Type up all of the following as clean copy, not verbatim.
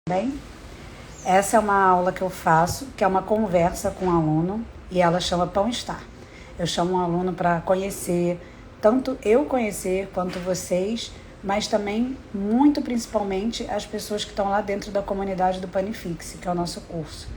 Bem, essa é uma aula que eu faço, que é uma conversa com o aluno, e ela chama Pão Estar. Eu chamo um aluno para conhecer, tanto eu conhecer quanto vocês, mas também, muito principalmente, as pessoas que estão lá dentro da comunidade do Panifix, que é o nosso curso.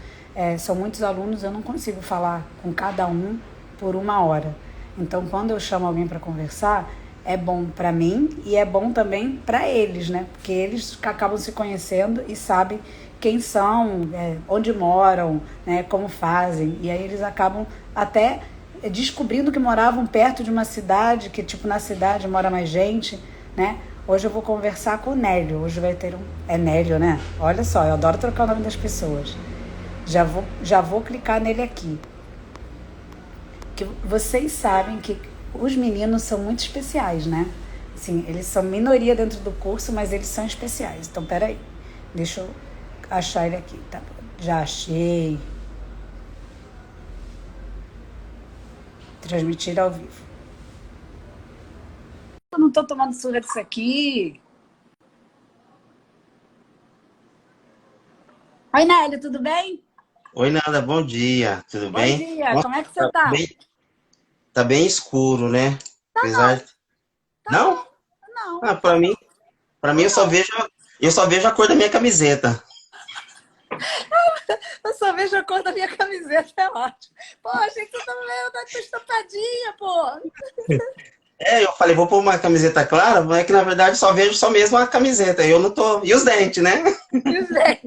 São muitos alunos, eu não consigo falar com cada um por uma hora. Então, quando eu chamo alguém para conversar, é bom para mim e é bom também para eles, né? Porque eles acabam se conhecendo e sabem quem são, onde moram, né? Como fazem. E aí eles acabam até descobrindo que moravam perto de uma cidade, que tipo na cidade mora mais gente, né? Hoje eu vou conversar com o Nélio. Hoje vai ter um... É Nélio, né? Olha só, eu adoro trocar o nome das pessoas. Já vou clicar nele aqui. Que vocês sabem que os meninos são muito especiais, né? Assim, eles são minoria dentro do curso, mas eles são especiais. Então, peraí. Deixa eu achar ele aqui. Tá bom. Já achei. Transmitir ao vivo. Eu não tô tomando surra disso aqui. Oi, Nélio, tudo bem? Oi, Nada, bom dia, tudo Bom bem? dia, Nossa, como é que você tá tá? bem, tá bem escuro, né? Tá Apesar não, de... tá Não? não, não, Ah, tá para mim não, não. eu só vejo a cor da minha camiseta. Eu só vejo a cor da minha camiseta, é ótimo. Pô, achei que você tava vendo a tua estampadinha, pô. É, eu falei, vou pôr uma camiseta clara, mas é que na verdade só vejo só mesmo a camiseta. Eu não tô. E os dentes, né? Pois é.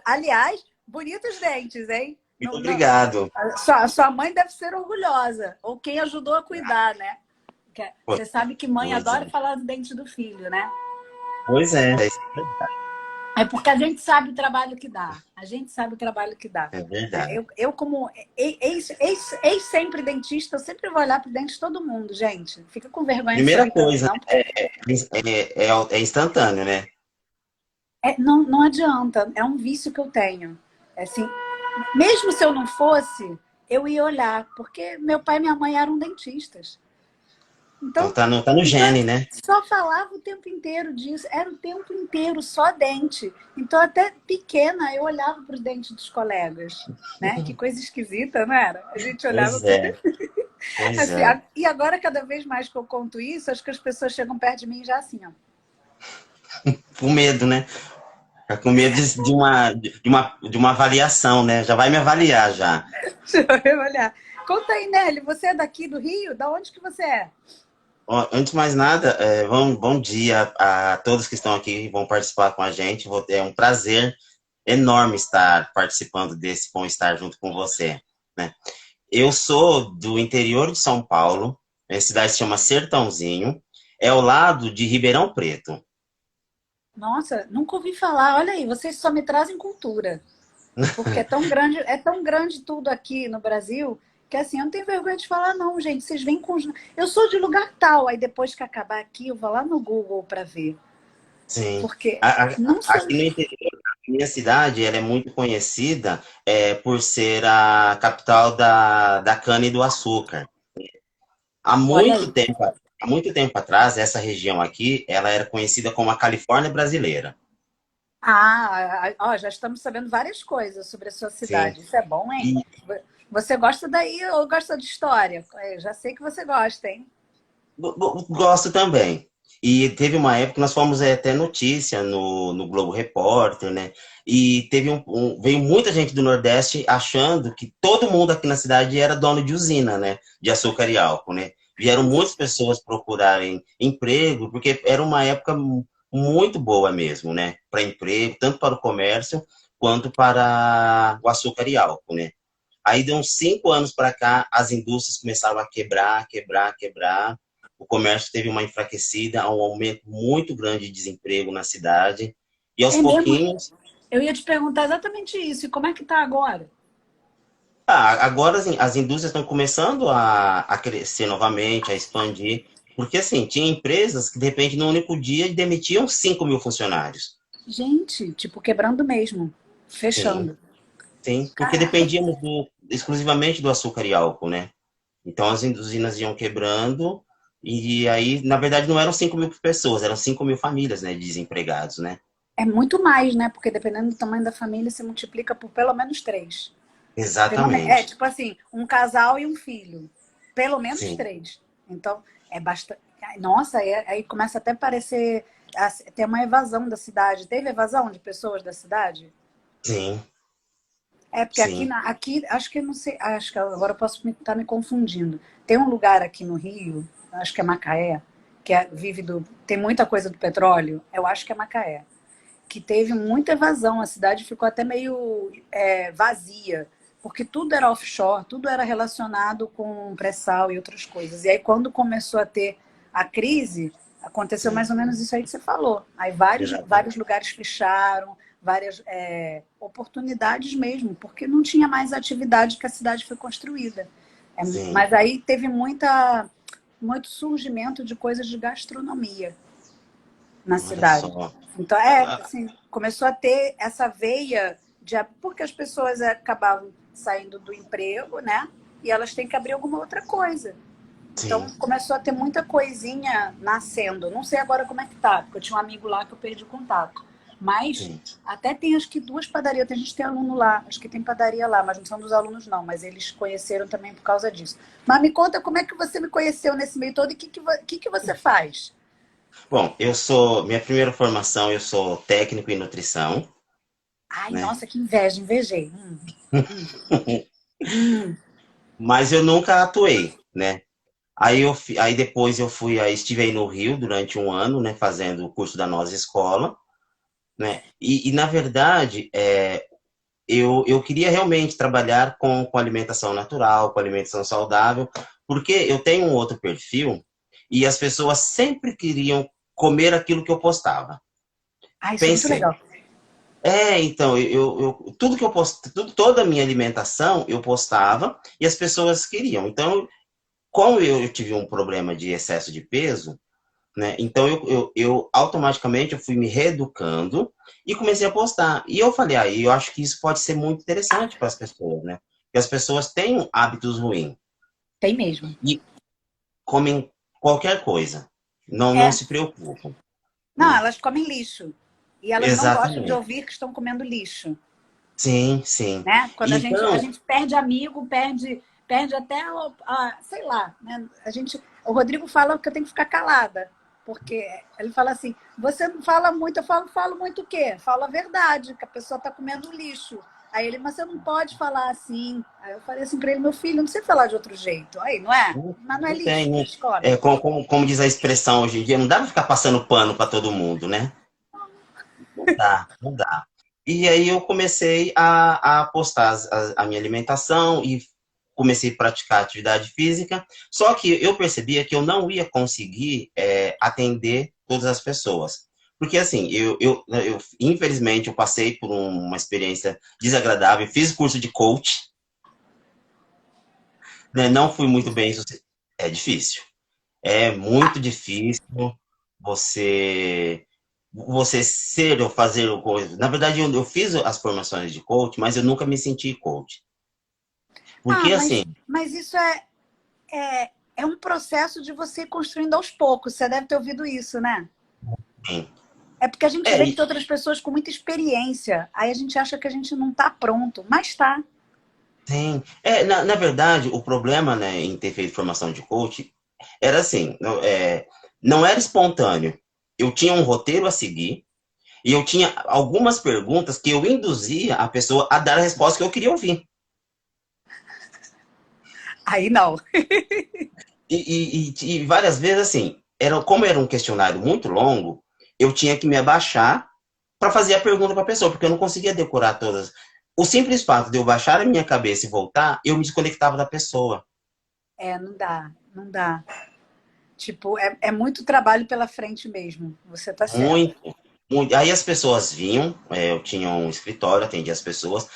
Aliás, bonitos dentes, hein? Muito Não, não, obrigado. sua mãe deve ser orgulhosa, ou quem ajudou a cuidar, né? Pois Você sabe que mãe pois adora é. falar do dente do filho, né? Pois é, É porque a gente sabe o trabalho que dá. A gente sabe o trabalho que dá. é verdade. Eu como ex-sempre dentista, eu sempre vou olhar pro dente de todo mundo, gente. Fica com vergonha disso Primeira aí também, coisa, não, porque é instantâneo, né? não adianta. É um vício que eu tenho. É assim, mesmo se eu não fosse, eu ia olhar, porque meu pai e minha mãe eram dentistas. Então Então, tá no então gene, né? só falava o tempo inteiro disso, era o tempo inteiro, só dente. Então, até pequena, eu olhava para os dentes dos colegas, né? Que coisa esquisita, não era? A gente olhava Pois para é, pois assim, é. e agora, cada vez mais que eu conto isso, acho que as pessoas chegam perto de mim já assim, ó. Com medo, né? Tá com medo de uma avaliação, né? Já vai me avaliar já. Deixa eu olhar. Conta aí, Nelly, você é daqui do Rio? Da onde que você é? Ó, antes de mais nada, bom dia a todos que estão aqui e vão participar com a gente. É um prazer enorme estar participando desse Bom Estar junto com você, né? Eu sou do interior de São Paulo, a cidade se chama Sertãozinho, é ao lado de Ribeirão Preto. Nossa, nunca ouvi falar. Olha aí, vocês só me trazem cultura. Porque é tão grande tudo aqui no Brasil que assim, eu não tenho vergonha de falar, não, gente. Vocês vêm com. Eu sou de lugar tal, aí depois que acabar aqui, eu vou lá no Google para ver. Sim. Porque não sei. Aqui no interior, a minha cidade, ela é muito conhecida por ser a capital da cana-e-do-açúcar. Há Olha muito aí. tempo, há muito tempo atrás, essa região aqui, ela era conhecida como a Califórnia brasileira. Ó, já estamos sabendo várias coisas sobre a sua Sim. cidade. Isso é bom, hein? E Você gosta daí ou gosta de história? Eu já sei que você gosta, hein? gosto também. E teve uma época que nós fomos até notícia no Globo Repórter, né? E veio muita gente do Nordeste achando que todo mundo aqui na cidade era dono de usina, né? De açúcar e álcool, né? Vieram muitas pessoas procurarem emprego, porque era uma época muito boa mesmo, né? Para emprego, tanto para o comércio quanto para o açúcar e álcool, né? Aí, de uns 5 anos para cá, as indústrias começaram a quebrar. O comércio teve uma enfraquecida, um aumento muito grande de desemprego na cidade. E aos É mesmo? pouquinhos, Eu ia te perguntar exatamente isso. E como é que tá agora? agora assim, as indústrias estão começando a crescer novamente, a expandir. Porque, assim, tinha empresas que, de repente, no único dia, demitiam 5 mil funcionários. Gente, tipo, quebrando mesmo. Sim, Fechando. sim. Porque Caraca. dependíamos exclusivamente do açúcar e álcool, né? Então as usinas iam quebrando, e aí, na verdade, não eram 5 mil pessoas, eram 5 mil famílias, né, desempregados, né? É muito mais, né? Porque dependendo do tamanho da família, se multiplica por pelo menos três. É, Exatamente. tipo assim, um casal e um filho. Pelo menos Sim, três. Então, é bastante. Nossa, aí começa até a parecer. Tem uma evasão da cidade. Teve evasão de pessoas da cidade? sim, É, porque aqui, sim, aqui acho que não sei, acho que agora eu posso estar me confundindo. Tem um lugar aqui no Rio, acho que é Macaé, que vive tem muita coisa do petróleo, eu acho que é Macaé, que teve muita evasão, a cidade ficou até meio vazia, porque tudo era offshore, tudo era relacionado com pré-sal e outras coisas. E aí quando começou a ter a crise, aconteceu mais sim, ou menos isso aí que você falou. Aí vários exatamente. lugares fecharam, várias oportunidades mesmo, porque não tinha mais a atividade que a cidade foi construída. Sim, Mas aí teve muito surgimento de coisas de gastronomia na olha cidade. só. Então, assim, começou a ter essa veia porque as pessoas acabavam saindo do emprego, né? E elas têm que abrir alguma outra coisa. Então, Sim, começou a ter muita coisinha nascendo. Não sei agora como é que tá, porque eu tinha um amigo lá que eu perdi o contato. Mas sim. até tem acho que duas padarias. A gente tem aluno lá, acho que tem padaria lá, mas não são dos alunos não, mas eles conheceram também por causa disso. Mas me conta como é que você me conheceu nesse meio todo e o que você faz? Bom, eu sou, minha primeira formação, eu sou técnico em nutrição, Ai, né? nossa, que inveja, invejei. Hum, hum. Mas eu nunca atuei, né? Aí depois aí estive aí no Rio durante um ano, né, fazendo o curso da nossa escola, né? E na verdade, eu queria realmente trabalhar com alimentação natural, com alimentação saudável, porque eu tenho um outro perfil e as pessoas sempre queriam comer aquilo que eu postava. Ah, isso é muito Pense, legal. então, tudo que eu posto, toda a minha alimentação eu postava e as pessoas queriam. Então, como eu tive um problema de excesso de peso, né? Então eu automaticamente eu fui me reeducando e comecei a postar. E eu falei, aí eu acho que isso pode ser muito interessante para as pessoas, né? Porque as pessoas têm hábitos ruins Tem mesmo. e comem qualquer coisa. Não É. se preocupam, Não, né? elas comem lixo. E elas não gostam de Exatamente. ouvir que estão comendo lixo. Sim, sim. Né? Quando a Então, gente perde amigo, perde até, sei lá, né? O Rodrigo fala que eu tenho que ficar calada, porque ele fala assim, você não fala muito, falo muito o quê? Falo a verdade, que a pessoa está comendo lixo. Aí ele, mas você não pode falar assim. Aí eu falei assim para ele, meu filho, não sei falar de outro jeito. Aí, não é? Mas não é não tem, lixo que né? eles comem. Como diz a expressão hoje em dia, não dá para ficar passando pano para todo mundo, né? Não dá, não dá. E aí eu comecei a postar a minha alimentação e comecei a praticar atividade física, só que eu percebia que eu não ia conseguir atender todas as pessoas. Porque assim, infelizmente eu passei por uma experiência desagradável, fiz curso de coach, né, não fui muito bem sucedido. É difícil. É muito difícil você ser ou fazer o coisa. Na verdade, eu fiz as formações de coach, mas eu nunca me senti coach. Ah, Porque assim, mas isso é um processo de você ir construindo aos poucos. Você deve ter ouvido isso, né? É porque a gente é, vê que tem outras pessoas com muita experiência. Aí a gente acha que a gente não está pronto, mas está. tem. Na verdade, o problema, né, em ter feito formação de coach era assim, não era espontâneo. Eu tinha um roteiro a seguir e eu tinha algumas perguntas que eu induzia a pessoa a dar a resposta que eu queria ouvir. Aí não. E várias vezes, assim, como era um questionário muito longo, eu tinha que me abaixar para fazer a pergunta para a pessoa, porque eu não conseguia decorar todas. O simples fato de eu baixar a minha cabeça e voltar, eu me desconectava da pessoa. É, não dá, não dá. Tipo, é muito trabalho pela frente mesmo. Você tá certa. Muito, muito. Aí as pessoas vinham, eu tinha um escritório, atendia as pessoas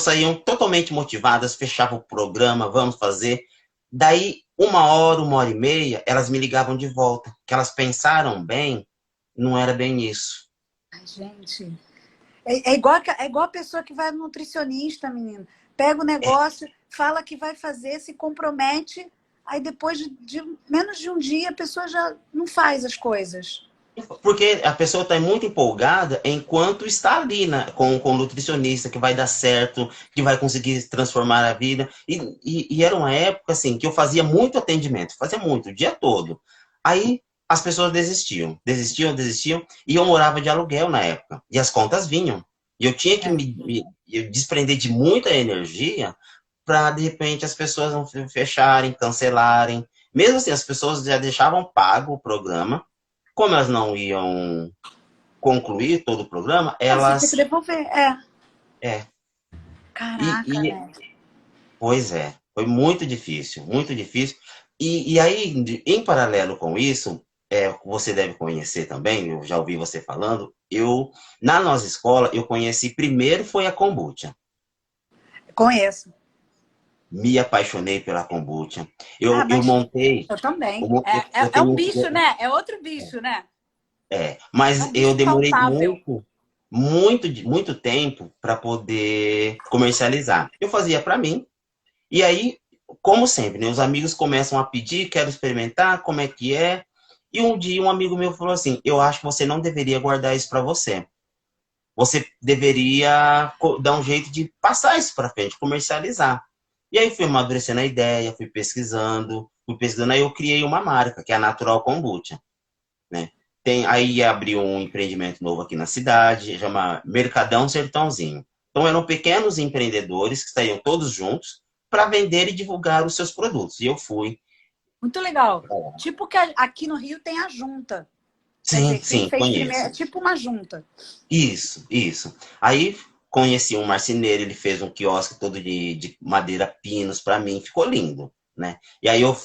saíam totalmente motivadas, fechavam o programa, vamos fazer. Daí, uma hora e meia, elas me ligavam de volta, que elas pensaram bem, não era bem isso. Ai, gente. É igual a pessoa que vai no nutricionista, menino. Pega o negócio, fala que vai fazer, se compromete, aí depois de menos de um dia a pessoa já não faz as coisas. Porque a pessoa está muito empolgada enquanto está ali com o nutricionista, que vai dar certo, que vai conseguir transformar a vida. E era uma época assim que eu fazia muito atendimento, fazia muito, o dia todo. Aí as pessoas desistiam, e eu morava de aluguel na época. E as contas vinham. E eu tinha que É. me desprender de muita energia para, de repente, as pessoas não fecharem, cancelarem. Mesmo assim, as pessoas já deixavam pago o programa. Como elas não iam concluir todo o programa, Você tem que elas. devolver. É. É. E, Caraca, e, né? pois é, foi muito difícil, muito difícil. E aí, em paralelo com isso, você deve conhecer também, eu já ouvi você falando, na nossa escola, eu conheci primeiro foi a kombucha. Conheço. Me apaixonei pela kombucha. Ah, Eu mas montei, eu também. eu É tenho um bicho, né? É outro bicho, né? É mas um eu bicho demorei palpável. muito tempo para poder comercializar. Eu fazia para mim, e aí, como sempre, né, os amigos começam a pedir, quero experimentar, como é que é. E um dia um amigo meu falou assim: eu acho que você não deveria guardar isso para você. Você deveria dar um jeito de passar isso para frente, comercializar. E aí fui amadurecendo a ideia, fui pesquisando, aí eu criei uma marca, que é a Natural Kombucha, né? Aí abriu um empreendimento novo aqui na cidade, chama Mercadão Sertãozinho. Então eram pequenos empreendedores que saíam todos juntos para vender e divulgar os seus produtos. E eu fui. Muito legal. Tipo que aqui no Rio tem a junta. Quer Sim, dizer, quem sim, fez primeiro é conheço. tipo uma junta. Isso. Aí conheci um marceneiro, ele fez um quiosque todo de madeira pinos para mim, ficou lindo, né? E aí eu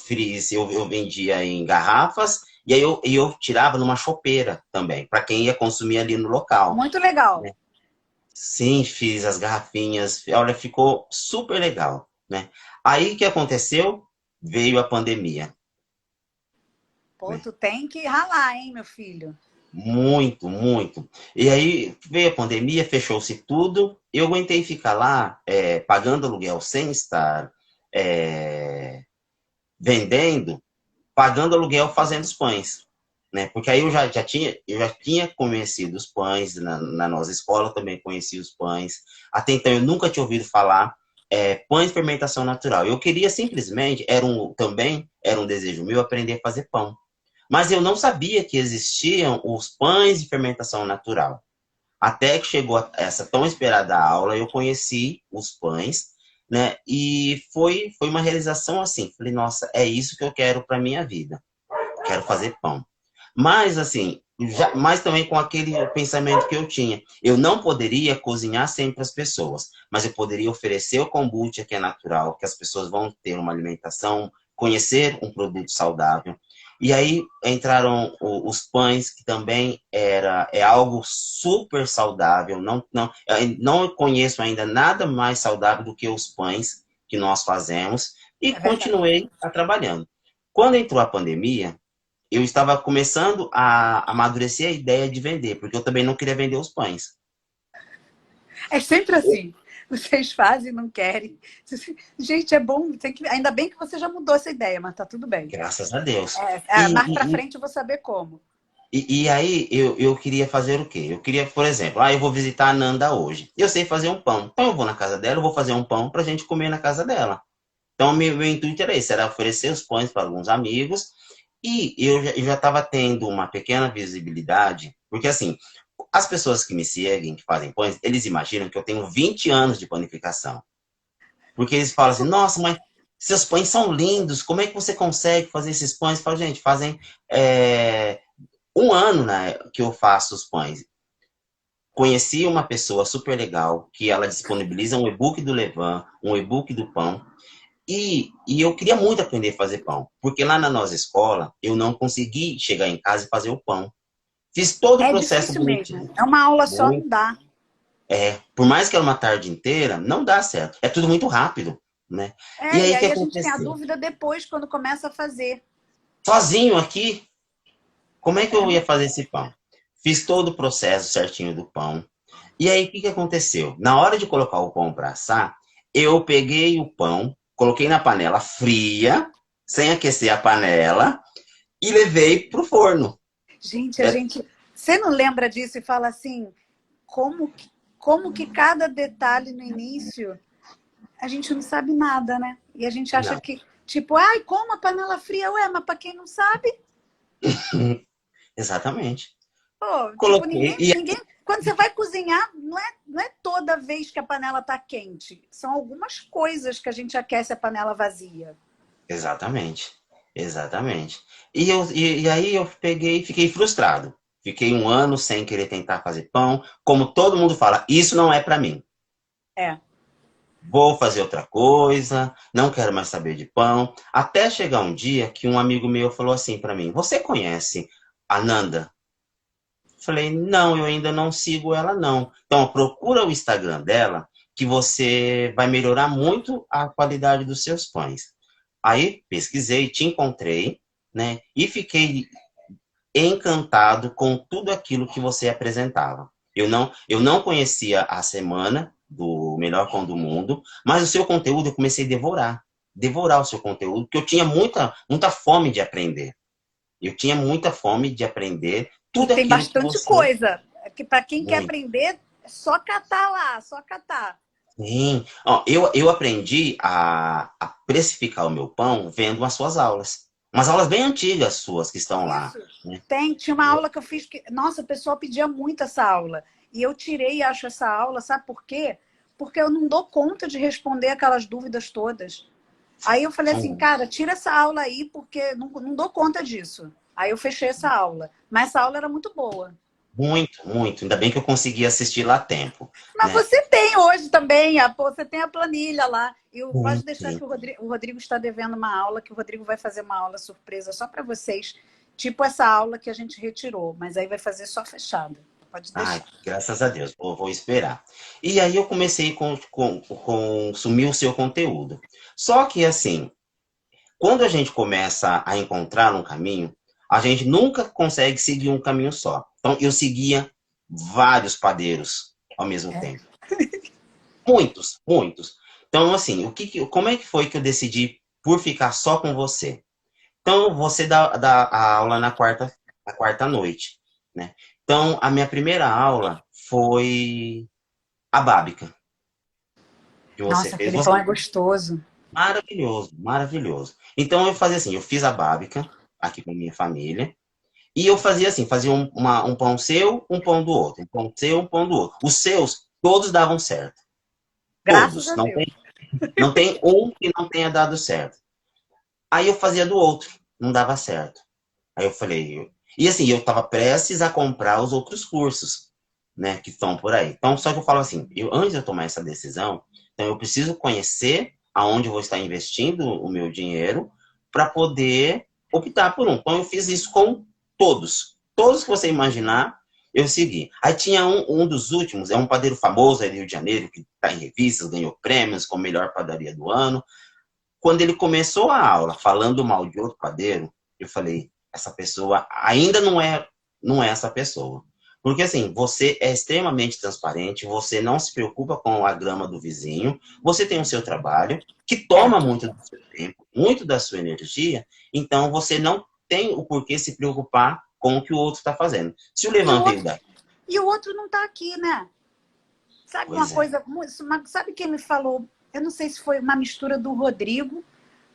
vendia em garrafas, e aí eu tirava numa chopeira também, para quem ia consumir ali no local, Muito legal. né? Sim, fiz as garrafinhas. Olha, ficou super legal, né? Aí o que aconteceu? Veio a pandemia, Pô, né? tu tem que ralar, hein, meu filho? Muito. E aí veio a pandemia, fechou-se tudo. Eu aguentei ficar lá, pagando aluguel sem estar é, vendendo, pagando aluguel fazendo os pães, né? Porque aí eu já tinha conhecido os pães na nossa escola, também conheci os pães. Até então eu nunca tinha ouvido falar pães de fermentação natural. Eu queria simplesmente, também era um desejo meu aprender a fazer pão. Mas eu não sabia que existiam os pães de fermentação natural. Até que chegou essa tão esperada aula, eu conheci os pães, né? E foi uma realização assim. Falei, nossa, é isso que eu quero para minha vida. Quero fazer pão. Mas assim, mas também com aquele pensamento que eu tinha. Eu não poderia cozinhar sempre as pessoas, mas eu poderia oferecer o kombucha que é natural, que as pessoas vão ter uma alimentação, conhecer um produto saudável. E aí entraram os pães, que também é algo super saudável. Não conheço ainda nada mais saudável do que os pães que nós fazemos, e É verdade. continuei trabalhando. Quando entrou a pandemia, eu estava começando a amadurecer a ideia de vender, porque eu também não queria vender os pães. É sempre assim. Vocês fazem, não querem. Gente, é bom. Ainda bem que você já mudou essa ideia, mas tá tudo bem. Graças a Deus. Mais pra E, frente eu vou saber como. e aí eu queria fazer o quê? Eu queria, por exemplo, eu vou visitar a Nanda hoje. Eu sei fazer um pão. Então eu vou na casa dela, eu vou fazer um pão para a gente comer na casa dela. Então meu intuito era esse, era oferecer os pães para alguns amigos. E eu já estava tendo uma pequena visibilidade, porque assim, as pessoas que me seguem, que fazem pães, eles imaginam que eu tenho 20 anos de panificação. Porque eles falam assim, nossa, mas seus pães são lindos, como é que você consegue fazer esses pães? Eu falo, gente, fazem um ano, né, que eu faço os pães. Conheci uma pessoa super legal, que ela disponibiliza um e-book do Levan, um e-book do pão, e eu queria muito aprender a fazer pão, porque lá na nossa escola, eu não consegui chegar em casa e fazer o pão. Fiz todo o É processo difícil bonitinho. mesmo. É uma aula só, não dá. Por mais que era uma tarde inteira, não dá certo. É tudo muito rápido, né? E E aí o que aí a gente tem a aconteceu? dúvida depois, quando começa a fazer. Sozinho aqui, como é que eu É. ia fazer esse pão? Fiz todo o processo certinho do pão. E aí o que aconteceu? Na hora de colocar o pão para assar, eu peguei o pão, coloquei na panela fria, sem aquecer a panela, e levei pro forno. Gente, a É, gente. Você não lembra disso e fala assim, como, como que cada detalhe no início a gente não sabe nada, né? E a gente acha não, que, tipo, ai, como a panela fria? Ué, mas para quem não sabe, exatamente. pô, tipo, Coloquei e quando você vai cozinhar, não é toda vez que a panela tá quente. São algumas coisas que a gente aquece a panela vazia. exatamente, exatamente. E aí eu peguei e fiquei frustrado. Fiquei um ano sem querer tentar fazer pão. Como todo mundo fala, isso não é para mim. É. Vou fazer outra coisa, não quero mais saber de pão. Até chegar um dia que um amigo meu falou assim para mim: Você conhece a Nanda? Falei: Não, eu ainda não sigo ela, não. Então, procura o Instagram dela, que você vai melhorar muito a qualidade dos seus pães. Aí pesquisei, te encontrei, né? E fiquei encantado com tudo aquilo que você apresentava. Eu não conhecia a semana do Melhor Pão do Mundo, mas o seu conteúdo eu comecei a devorar o seu conteúdo, porque eu tinha muita fome de aprender. Eu tinha muita fome de aprender E tudo tem aquilo que bastante você. coisa. Que para quem quer Muito. aprender, é só catar lá, só catar. Sim. Ó, eu aprendi a precificar o meu pão vendo as suas aulas. Umas aulas bem antigas suas que estão lá. Isso. Né? Tinha uma aula que eu fiz que, nossa, o pessoal pedia muito essa aula. E eu tirei, acho, essa aula, sabe por quê? Porque eu não dou conta de responder aquelas dúvidas todas. Aí eu falei assim, São cara, tira essa aula aí, porque não dou conta disso. Aí eu fechei essa aula. Mas essa aula era muito boa. muito, muito. Ainda bem que eu consegui assistir lá a tempo, Mas né? você tem hoje também, você tem a planilha lá. Sim, Pode deixar sim. que o Rodrigo está devendo uma aula, que o Rodrigo vai fazer uma aula surpresa só para vocês. Tipo essa aula que a gente retirou, mas aí vai fazer só fechada. Pode Ai, deixar. graças a Deus, vou esperar. E aí eu comecei com consumir o seu conteúdo. Só que assim, quando a gente começa a encontrar um caminho, a gente nunca consegue seguir um caminho só. Então eu seguia vários padeiros ao mesmo É. tempo. Muitos, muitos. Então, assim, como é que foi que eu decidi por ficar só com você? Então, você dá a aula na quarta noite, né? Então, a minha primeira aula foi a bábica que você Nossa, fez. aquele Você, pão é gostoso. maravilhoso, maravilhoso. Então, eu fazia assim, eu fiz a bábica aqui com a minha família, e eu fazia assim, fazia um pão seu, um pão do outro, um pão seu, um pão do outro. Os seus, todos davam certo. Graças Todos. a Deus. Não tem um que não tenha dado certo. Aí eu fazia do outro, não dava certo. Aí eu falei, e assim, eu estava prestes a comprar os outros cursos, né, que estão por aí. Então, só que eu falo assim, antes de eu tomar essa decisão, então eu preciso conhecer aonde eu vou estar investindo o meu dinheiro para poder optar por um. Então, eu fiz isso com todos. Todos que você imaginar, eu segui. Aí tinha um dos últimos, é um padeiro famoso aí do Rio de Janeiro, que está em revistas, ganhou prêmios como melhor padaria do ano. Quando ele começou a aula falando mal de outro padeiro, eu falei, essa pessoa ainda não é essa pessoa. Porque assim, você é extremamente transparente, você não se preocupa com a grama do vizinho, você tem o seu trabalho, que É. toma muito do seu tempo, muito da sua energia, então você não tem o porquê se preocupar com o que o outro está fazendo. Se o E o Levan veio outro, daí, e o outro não está aqui, né? Sabe uma pois é, coisa, sabe quem me falou? Eu não sei se foi uma mistura do Rodrigo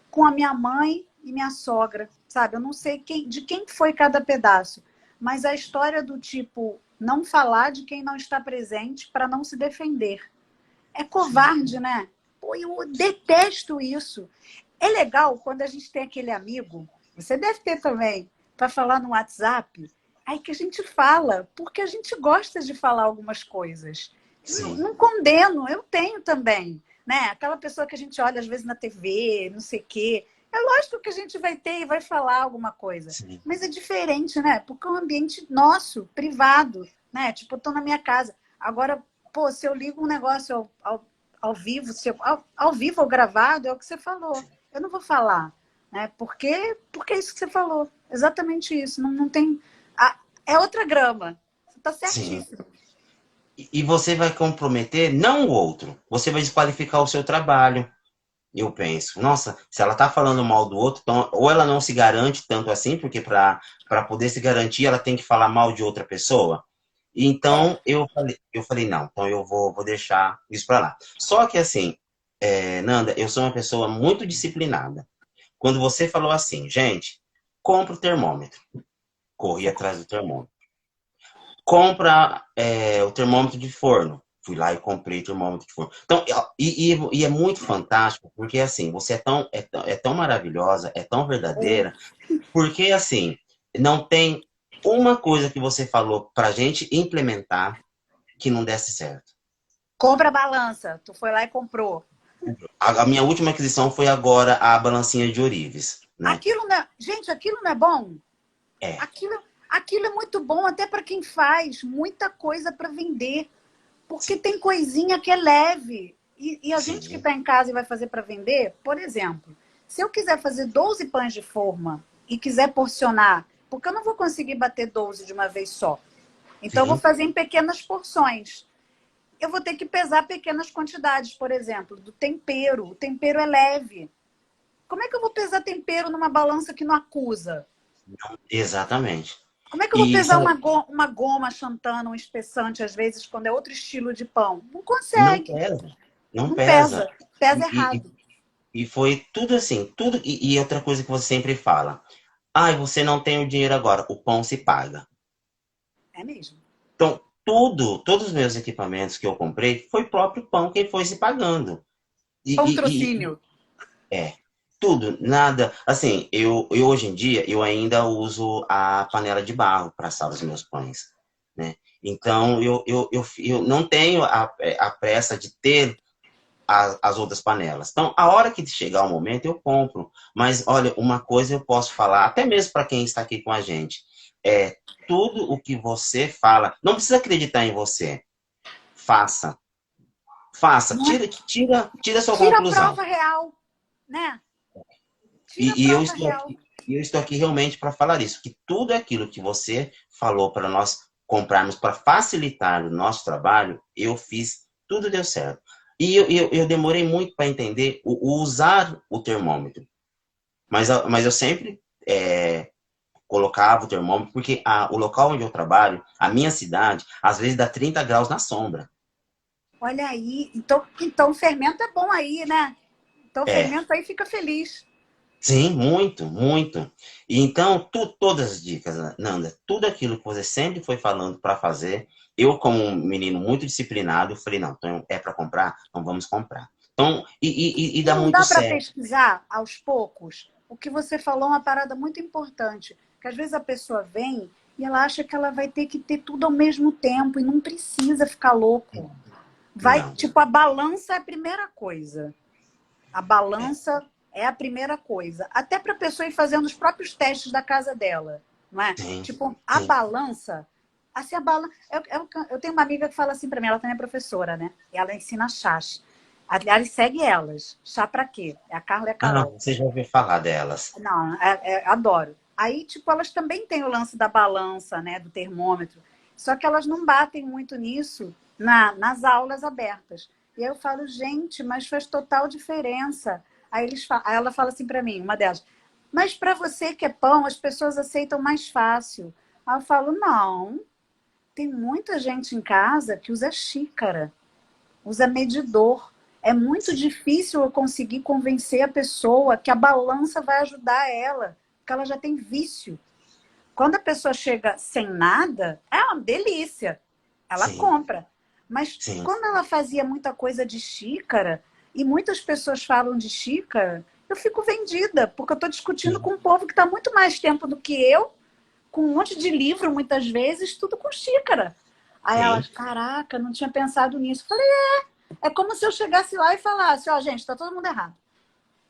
com a minha mãe e minha sogra, sabe? Eu não sei de quem foi cada pedaço, mas a história do tipo não falar de quem não está presente para não se defender. É sim, covarde, né? Pô, eu detesto isso. É legal quando a gente tem aquele amigo, você deve ter também, para falar no WhatsApp, aí que a gente fala, porque a gente gosta de falar algumas coisas. Não, sim, não condeno, eu tenho também, né? Aquela pessoa que a gente olha às vezes na TV, não sei o quê. É lógico que a gente vai ter e vai falar alguma coisa, sim, mas é diferente, né? Porque é um ambiente nosso, privado, né? Tipo, eu tô na minha casa. Agora, pô, se eu ligo um negócio ao vivo, ao vivo ou gravado, é o que você falou. Eu não vou falar, né? Porque é isso que você falou. Exatamente isso. Não tem. É outra grama. Você está sim. certíssimo. E você vai comprometer não o outro, você vai desqualificar o seu trabalho. Eu penso, nossa, se ela tá falando mal do outro, então, ou ela não se garante tanto assim, porque para poder se garantir, ela tem que falar mal de outra pessoa. É. Então, eu falei, não, então eu vou deixar isso para lá. Só que assim, Nanda, eu sou uma pessoa muito disciplinada. Quando você falou assim, gente, compra o termômetro. Corri atrás do termômetro. Compra o termômetro de forno. Fui lá e comprei o termômetro de forno. Então, e é muito fantástico, porque assim, você é tão maravilhosa, é tão verdadeira, porque assim, não tem uma coisa que você falou pra gente implementar que não desse certo. Compra a balança. Tu foi lá e comprou. A minha última aquisição foi agora a balancinha de Orives, né? Aquilo não é... Gente, aquilo não é bom? É, Aquilo é muito bom até para quem faz muita coisa para vender. Porque sim, tem coisinha que é leve. E a gente que sim, está em casa e vai fazer para vender, por exemplo, se eu quiser fazer 12 pães de forma e quiser porcionar, porque eu não vou conseguir bater 12 de uma vez só. Então, eu vou sim. fazer em pequenas porções. Eu vou ter que pesar pequenas quantidades, por exemplo, do tempero. O tempero é leve. Como é que eu vou pesar tempero numa balança que não acusa? Exatamente. Como é que eu vou E pesar sabe, uma goma xantana, um espessante, às vezes, quando é outro estilo de pão? Não não consegue. pesa, não Não pesa. pesa. Pesa E, e, errado. e foi tudo assim, tudo. E outra coisa que você sempre fala: ai, você não tem o dinheiro agora, o pão se paga. É mesmo. Então, todos os meus equipamentos que eu comprei foi o próprio pão que foi se pagando. E Patrocínio. é, tudo, nada. Assim, eu hoje em dia, eu ainda uso a panela de barro para assar os meus pães, né? Então, eu não tenho a pressa de ter as outras panelas. Então, a hora que chegar o momento, eu compro. Mas, olha, uma coisa eu posso falar, até mesmo para quem está aqui com a gente, é tudo o que você fala, não precisa acreditar em você. Faça. Faça. Não é? Tira a sua Tira a conclusão. prova real, né? Tira a E eu prova estou real. aqui, eu estou aqui realmente para falar isso, que tudo aquilo que você falou para nós comprarmos para facilitar o nosso trabalho, eu fiz, tudo deu certo. E eu demorei muito para entender o usar o termômetro. Mas eu sempre colocava o termômetro, porque o local onde eu trabalho, a minha cidade, às vezes dá 30 graus na sombra. Olha aí. Então o fermento é bom aí, né? Então o É, fermento aí fica feliz. sim, muito, muito. E então, todas as dicas, Nanda, tudo aquilo que você sempre foi falando para fazer, eu, como um menino muito disciplinado, falei, não, então é para comprar, então vamos comprar. Então, e E dá não muito dá para certo. pesquisar aos poucos? O que você falou é uma parada muito importante. Que às vezes a pessoa vem e ela acha que ela vai ter que ter tudo ao mesmo tempo e não precisa ficar louco. Vai, Não, tipo, a balança é a primeira coisa. A é, balança é a primeira coisa. Até para a pessoa ir fazendo os próprios testes da casa dela, não é? sim, Tipo, a sim, balança. Assim, a balança. Eu tenho uma amiga que fala assim para mim, ela também é professora, né? E ela ensina chás. Aliás, segue elas. Chá para quê? É a Carla e a Ah, Carol. você já ouviu falar delas. Não, adoro. Aí, tipo, elas também têm o lance da balança, né? Do termômetro. Só que elas não batem muito nisso nas aulas abertas. E aí eu falo, gente, mas faz total diferença. Aí ela fala assim para mim, uma delas, mas para você que é pão, as pessoas aceitam mais fácil. Aí eu falo, não, tem muita gente em casa que usa xícara, usa medidor. É muito Sim, difícil eu conseguir convencer a pessoa que a balança vai ajudar ela, porque ela já tem vício. Quando a pessoa chega sem nada, é uma delícia. Ela sim, compra. Mas sim, quando ela fazia muita coisa de xícara, e muitas pessoas falam de xícara, eu fico vendida, porque eu estou discutindo sim, com um povo que está muito mais tempo do que eu, com um monte de livro, muitas vezes, tudo com xícara. Aí sim. elas, caraca, não tinha pensado nisso. Eu falei, é como se eu chegasse lá e falasse, ó, oh, gente, tá todo mundo errado.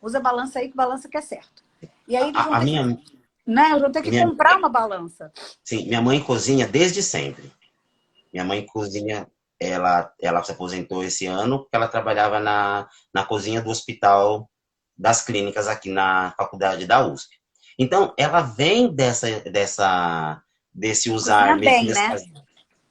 Usa balança aí que balança que é certo. E aí eles vão A ter que, minha, né, eles vão ter que minha, comprar uma balança. sim, minha mãe cozinha desde sempre. Minha mãe cozinha, ela se aposentou esse ano porque ela trabalhava na cozinha do hospital das clínicas aqui na faculdade da USP. Então, ela vem desse usar Cozinha bem, medidas né? caseiras.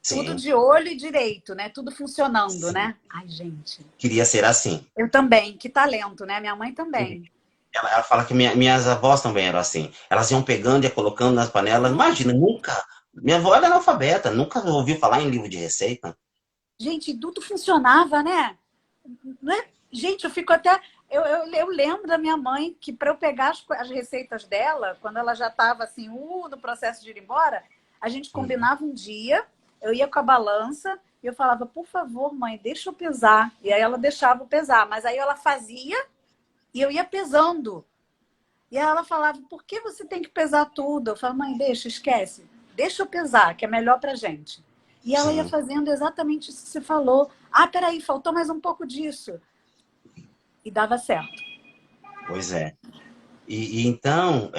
Tudo Sim, de olho e direito, né? Tudo funcionando, sim. né? Ai, gente. Queria ser assim. Eu também. Que talento, né? Minha mãe Sim. também. Ela fala que minhas avós também eram assim. Elas iam pegando e ia colocando nas panelas. Imagina, nunca. Minha avó era analfabeta, nunca ouviu falar em livro de receita. Gente, tudo funcionava, né? Não é? Gente, eu fico até. Eu lembro da minha mãe que para eu pegar as receitas dela, quando ela já estava assim, no processo de ir embora, a gente Uhum. combinava um dia, eu ia com a balança e eu falava, por favor, mãe, deixa eu pesar. E aí ela deixava eu pesar, mas aí ela fazia e eu ia pesando. E aí ela falava, por que você tem que pesar tudo? Eu falava, mãe, deixa, esquece. Deixa eu pesar, que é melhor pra gente. E ela ia Sim, fazendo exatamente isso que você falou. Ah, peraí, faltou mais um pouco disso. E dava certo. pois é. E então,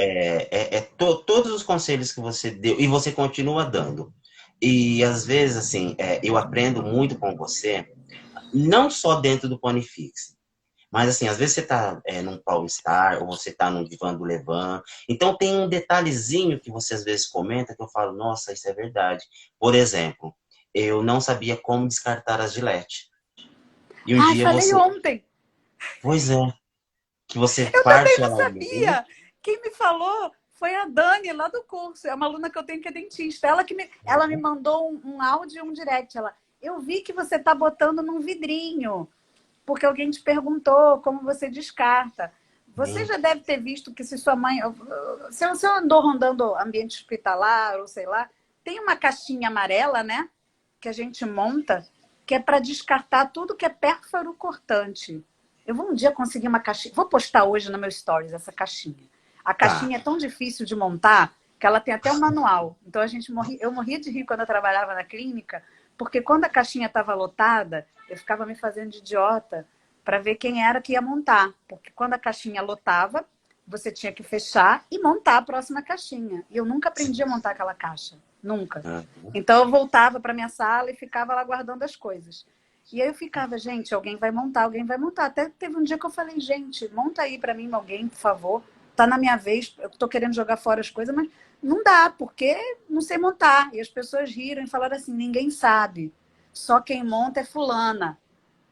todos os conselhos que você deu, e você continua dando. E às vezes, assim, eu aprendo muito com você, não só dentro do Ponifex, mas assim, às vezes você está num Paul-Star, ou você está num Divã do Levan, então tem um detalhezinho que você às vezes comenta que eu falo, nossa, isso é verdade. Por exemplo, eu não sabia como descartar as Gillette. E um Ai, dia falei você, ontem. pois é, que você Eu também parte não ela ao meio. sabia. Quem me falou foi a Dani, lá do curso. É uma aluna que eu tenho que é dentista. Ela me mandou um áudio e um direct. Eu vi que você está botando num vidrinho, porque alguém te perguntou como você descarta. Você Sim, já deve ter visto que se sua mãe. Se você andou rondando ambiente hospitalar, ou sei lá, tem uma caixinha amarela, né? Que a gente monta, que é para descartar tudo que é pérfaro cortante. Eu vou um dia conseguir uma caixinha. Vou postar hoje no meu stories essa caixinha. A tá. caixinha é tão difícil de montar que ela tem até um manual. Então eu morria de rir quando eu trabalhava na clínica, porque quando a caixinha estava lotada, eu ficava me fazendo de idiota para ver quem era que ia montar. Porque quando a caixinha lotava, você tinha que fechar e montar a próxima caixinha. E eu nunca aprendi a montar aquela caixa. Nunca. Uhum. Então eu voltava para minha sala e ficava lá guardando as coisas. E aí eu ficava, gente, alguém vai montar, alguém vai montar. Até teve um dia que eu falei, gente, monta aí para mim alguém, por favor. Tá na minha vez, eu tô querendo jogar fora as coisas, mas não dá, porque não sei montar. E as pessoas riram e falaram assim, ninguém sabe. Só quem monta é fulana.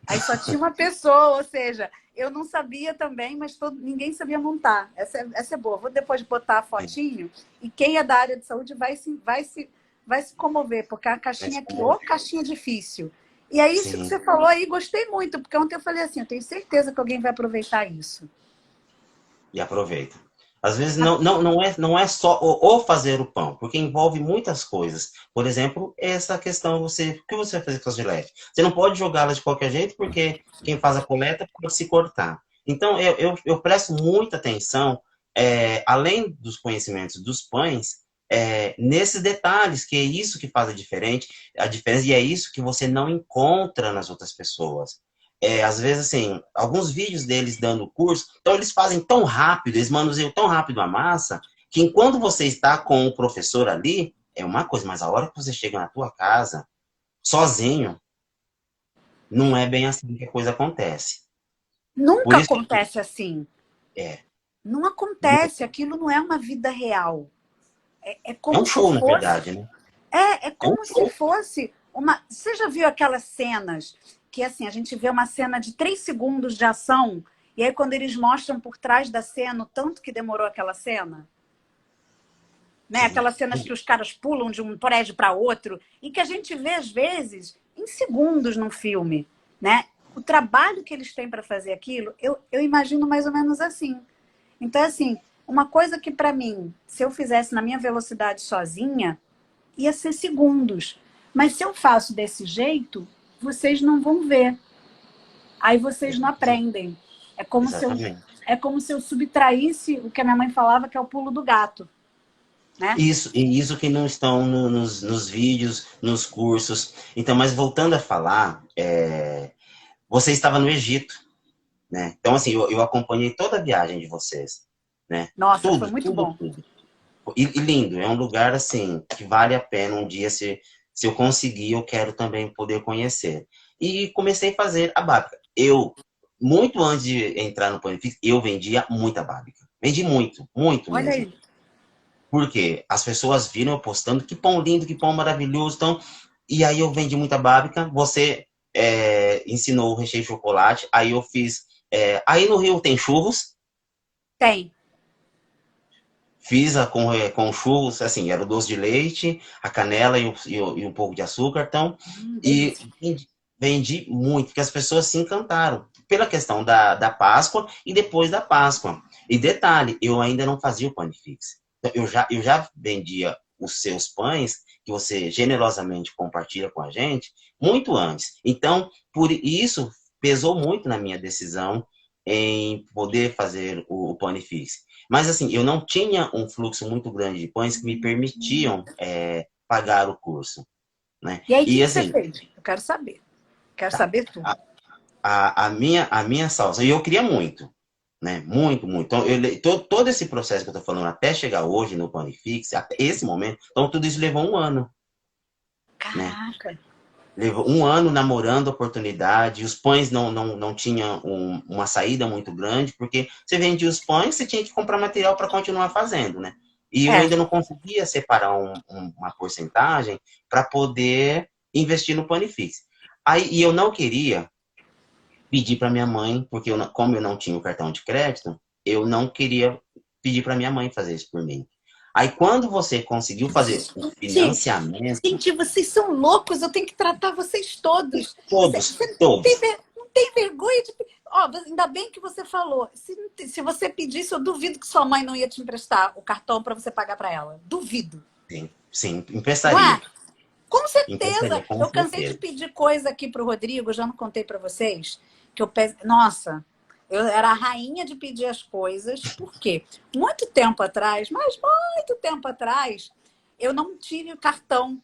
Aí só tinha uma pessoa, ou seja, eu não sabia também, mas ninguém sabia montar. Essa é boa. Vou depois botar a fotinho e quem é da área de saúde vai se comover, porque a caixinha aqui, ô caixinha difícil. E é isso que Sim. você falou aí, gostei muito, porque ontem eu falei assim, eu tenho certeza que alguém vai aproveitar isso. E aproveita. Às vezes não é só o fazer o pão, porque envolve muitas coisas. Por exemplo, essa questão, o que você vai fazer com as gilete? Você não pode jogá-las de qualquer jeito, porque quem faz a coleta pode se cortar. Então, eu presto muita atenção, além dos conhecimentos dos pães, nesses detalhes, que é isso que faz a diferença, e é isso que você não encontra nas outras pessoas. Às vezes, assim, alguns vídeos deles dando curso, então eles fazem tão rápido, eles manuseiam tão rápido a massa, que enquanto você está com o professor ali, é uma coisa, mas a hora que você chega na tua casa, sozinho, não é bem assim que a coisa acontece. Por Nunca isso que acontece assim. é, Não acontece, aquilo não é uma vida real. É é como um se show, na fosse verdade, né? É É um como se show. fosse uma. Você já viu aquelas cenas que assim, a gente vê uma cena de 3 segundos de ação, e aí quando eles mostram por trás da cena o tanto que demorou aquela cena? Né? Sim, Aquelas cenas que os caras pulam de um prédio para outro, e que a gente vê, às vezes, em segundos num filme. Né? O trabalho que eles têm para fazer aquilo, eu imagino mais ou menos assim. Então, assim, uma coisa que para mim, se eu fizesse na minha velocidade sozinha, ia ser segundos. Mas se eu faço desse jeito, vocês não vão ver. Aí vocês não aprendem. É como se eu, exatamente. é como se eu subtraísse o que a minha mãe falava, que é o pulo do gato, né? Isso, e isso que não estão nos vídeos, nos cursos. Então, mas voltando a falar, você estava no Egito, né? Então, assim, eu acompanhei toda a viagem de vocês, né? Nossa, foi Tudo, muito tudo, bom. tudo. E lindo, é um lugar, assim, que vale a pena um dia, se eu conseguir, eu quero também poder conhecer. E comecei a fazer a bábica. Muito antes de entrar no Panifix, eu vendia muita bábica. Vendi muito, muito Olha mesmo. aí. Porque as pessoas viram eu postando, que pão lindo, que pão maravilhoso. Então, E aí eu vendi muita bábica, você ensinou o recheio de chocolate, aí eu fiz... aí no Rio tem churros, Tem. fiz com churros, assim, era o doce de leite, a canela e um pouco de açúcar, então, e Delícia. vendi muito, porque as pessoas se encantaram pela questão da Páscoa e depois da Páscoa. E detalhe, eu ainda não fazia o panifix. Então, eu já vendia os seus pães, que você generosamente compartilha com a gente, muito antes. Então, por isso, pesou muito na minha decisão em poder fazer o panifix. Mas assim, eu não tinha um fluxo muito grande de pães que me permitiam pagar o curso, né? E aí, o que E que você assim, fez? Eu quero saber. Quero tá, saber tudo. a minha salsa, e eu queria muito, né? Muito, muito. Então, todo esse processo que eu tô falando até chegar hoje no Panifix, até esse momento, então tudo isso levou um ano, né? Caraca. Levou um ano namorando a oportunidade, os pães não tinham uma saída muito grande, porque você vendia os pães, você tinha que comprar material para continuar fazendo, né? E eu É. ainda não conseguia separar uma porcentagem para poder investir no Panifix. Aí, e eu não queria pedir para minha mãe, porque como eu não tinha o cartão de crédito, eu não queria pedir para minha mãe fazer isso por mim. Aí quando você conseguiu fazer o Gente, financiamento, gente, vocês são loucos. Eu tenho que tratar vocês todos. todos, Você todos, não tem vergonha de... Ó, ainda bem que você falou. Se você pedisse, eu duvido que sua mãe não ia te emprestar o cartão para você pagar para ela. Duvido. sim, sim, Não é? emprestaria. Com certeza. Emprestaria, com Eu cansei de certeza. pedir coisa aqui pro Rodrigo, eu já não contei para vocês, que eu peço. Nossa, eu era a rainha de pedir as coisas, por quê? Muito tempo atrás, mas muito tempo atrás, eu não tive cartão,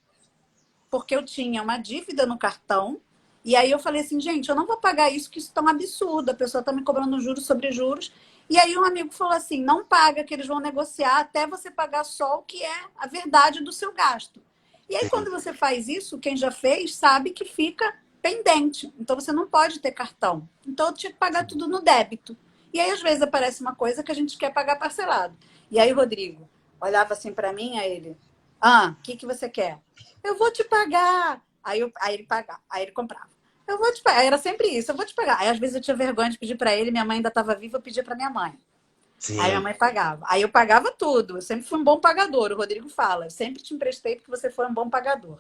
porque eu tinha uma dívida no cartão. E aí eu falei assim, gente, eu não vou pagar isso, que isso é tão absurdo, a pessoa está me cobrando juros sobre juros. E aí um amigo falou assim, não paga, que eles vão negociar até você pagar só o que é a verdade do seu gasto. E aí Sim, quando você faz isso, quem já fez sabe que fica pendente. Então você não pode ter cartão. Então eu tinha que pagar tudo no débito. E aí às vezes aparece uma coisa que a gente quer pagar parcelado. E aí o Rodrigo olhava assim para mim, aí ele, o que você quer? Eu vou te pagar. Aí ele pagava, aí ele comprava. Eu vou te pagar. Era sempre isso, eu vou te pagar. Aí às vezes eu tinha vergonha de pedir para ele, minha mãe ainda estava viva, eu pedia para minha mãe. Aí minha sim. mãe pagava. Aí eu pagava tudo. Eu sempre fui um bom pagador. O Rodrigo fala, eu sempre te emprestei porque você foi um bom pagador.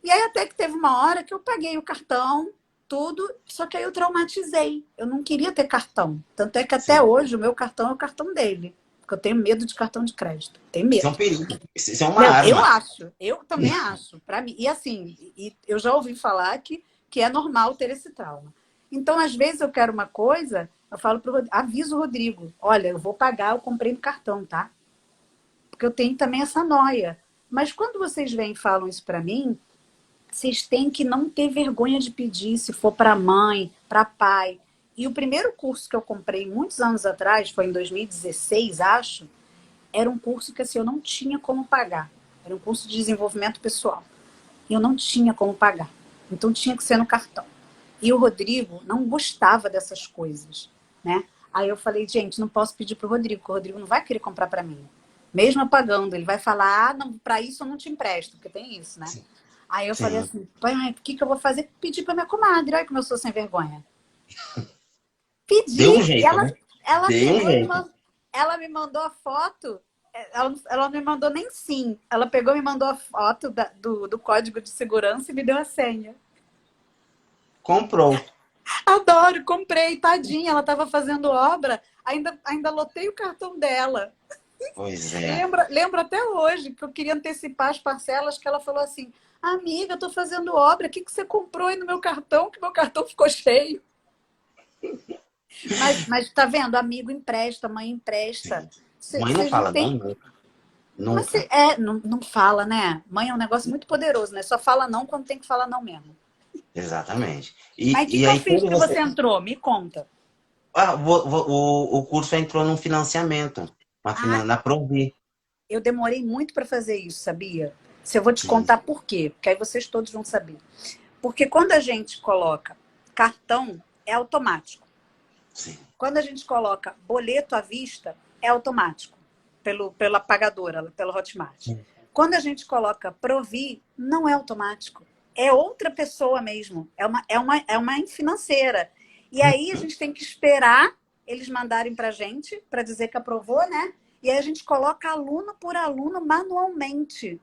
E aí até que teve uma hora que eu paguei o cartão, tudo, só que aí eu traumatizei. Eu não queria ter cartão. Tanto é que até Sim. hoje o meu cartão é o cartão dele. Porque eu tenho medo de cartão de crédito. Tenho Isso é um medo. perigo. Isso é uma Não, eu arma. acho, eu também acho. Para mim, e assim, eu já ouvi falar que é normal ter esse trauma. Então, às vezes eu quero uma coisa, eu falo pro aviso o Rodrigo, olha, eu vou pagar, eu comprei no cartão, tá? Porque eu tenho também essa noia. Mas quando vocês vêm e falam isso para mim, vocês têm que não ter vergonha de pedir, se for para mãe, para pai. E o primeiro curso que eu comprei muitos anos atrás, foi em 2016, acho, era um curso que assim, eu não tinha como pagar. Era um curso de desenvolvimento pessoal. E eu não tinha como pagar. Então tinha que ser no cartão. E o Rodrigo não gostava dessas coisas, né? Aí eu falei, gente, não posso pedir pro Rodrigo, porque o Rodrigo não vai querer comprar para mim. Mesmo eu pagando, ele vai falar, não, para isso eu não te empresto, porque tem isso, né? Sim. Aí eu falei Sim. assim, pai, o que eu vou fazer? Pedir para minha comadre, olha como eu sou sem vergonha. Deu um Pedi, e jeito, né? ela Deu um pegou e jeito. ela me mandou a foto. Ela não me mandou nem sim. Ela pegou e me mandou a foto do código de segurança e me deu a senha. Comprou. Adoro, comprei, tadinha. Ela estava fazendo obra, ainda lotei o cartão dela. Pois é. Lembro até hoje que eu queria antecipar as parcelas, que ela falou assim: amiga, eu estou fazendo obra, o que você comprou aí no meu cartão? Que meu cartão ficou cheio. Mas tá vendo? Amigo empresta, mãe empresta. Sim. Mãe não Vocês não fala não, têm. nunca. Mas Nunca. não fala, né? Mãe é um negócio muito poderoso, né? Só fala não quando tem que falar não mesmo. Exatamente. Mas o que, E que eu aí, fiz quando que você você. entrou? Me conta. O curso entrou num financiamento. Ah, Na Provi. eu demorei muito para fazer isso, sabia? Se eu vou te Sim, contar por quê, porque aí vocês todos vão saber. Porque quando a gente coloca cartão, é automático. sim. Quando a gente coloca boleto à vista, é automático. Pela pagadora, pelo Hotmart. Quando a gente coloca Provi, não é automático. é outra pessoa mesmo. É uma financeira. E aí a gente tem que esperar eles mandarem para a gente, para dizer que aprovou, né? E aí a gente coloca aluno por aluno manualmente.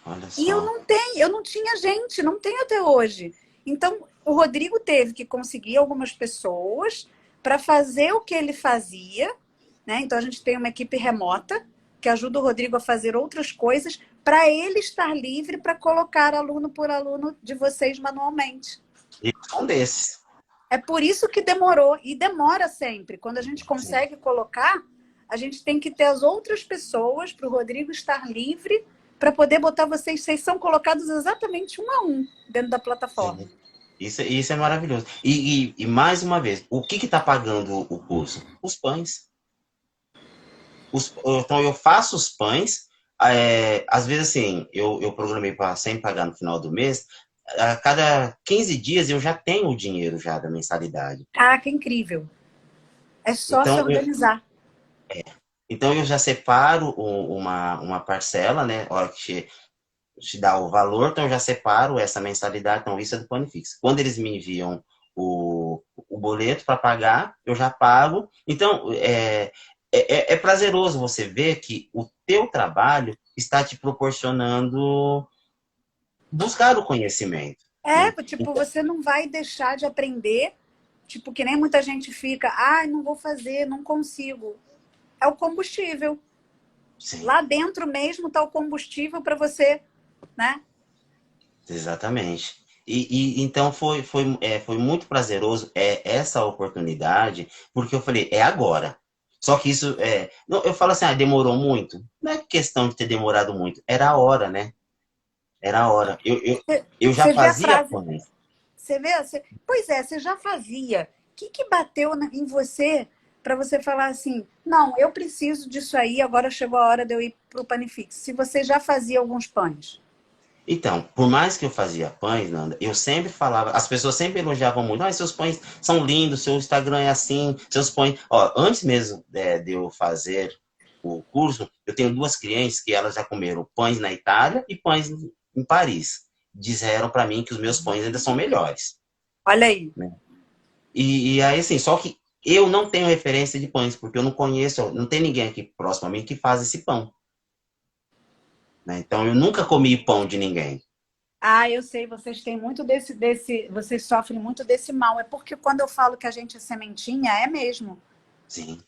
Olha E eu só. não tenho, eu não tinha gente, não tenho até hoje. Então, o Rodrigo teve que conseguir algumas pessoas para fazer o que ele fazia, né? Então, a gente tem uma equipe remota que ajuda o Rodrigo a fazer outras coisas para ele estar livre para colocar aluno por aluno de vocês manualmente. E um desses. É por isso que demorou, e demora sempre. Quando a gente Sim. consegue colocar, a gente tem que ter as outras pessoas para o Rodrigo estar livre para poder botar vocês. Vocês são colocados exatamente um a um dentro da plataforma. Sim. Isso é maravilhoso. E mais uma vez, o que está pagando o curso? Os pães. Então eu faço os pães. Às vezes assim, eu programei para sempre pagar no final do mês. A cada 15 dias eu já tenho o dinheiro já da mensalidade. Ah, que incrível. É só se Então organizar. então eu já separo uma parcela, né? A hora que te dá o valor, então eu já separo essa mensalidade. Então isso é do Panifix. Quando eles me enviam o boleto para pagar, eu já pago. Então é prazeroso você ver que o teu trabalho está te proporcionando buscar o conhecimento, É, né? tipo, Então, você não vai deixar de aprender. Tipo, que nem muita gente fica, ai, não vou fazer, não consigo. É o combustível. sim, Lá dentro mesmo está o combustível para você, né? exatamente. Então foi muito prazeroso essa oportunidade, porque eu falei, é agora. Só que isso não, eu falo assim, demorou muito. Não é questão de ter demorado muito, era a hora, né? Era a hora. Eu já Você vê a fazia frase, pães. você vê, pois é, você já fazia. O que bateu em você para você falar assim, não, eu preciso disso aí, agora chegou a hora de eu ir para o Panifix. Se você já fazia alguns pães. Então, por mais que eu fazia pães, Nanda, eu sempre falava, as pessoas sempre elogiavam muito, seus pães são lindos, seu Instagram é assim, seus pães. Ó, antes mesmo de eu fazer o curso, eu tenho duas clientes que elas já comeram pães na Itália e pães em Paris. Disseram para mim que os meus pães ainda são melhores, Olha aí. né? E aí, assim, só que eu não tenho referência de pães, porque eu não conheço, não tem ninguém aqui próximo a mim que faz esse pão, né? Então, eu nunca comi pão de ninguém. Ah, eu sei, vocês têm muito vocês sofrem muito desse mal. É porque quando eu falo que a gente é sementinha, é mesmo. Sim.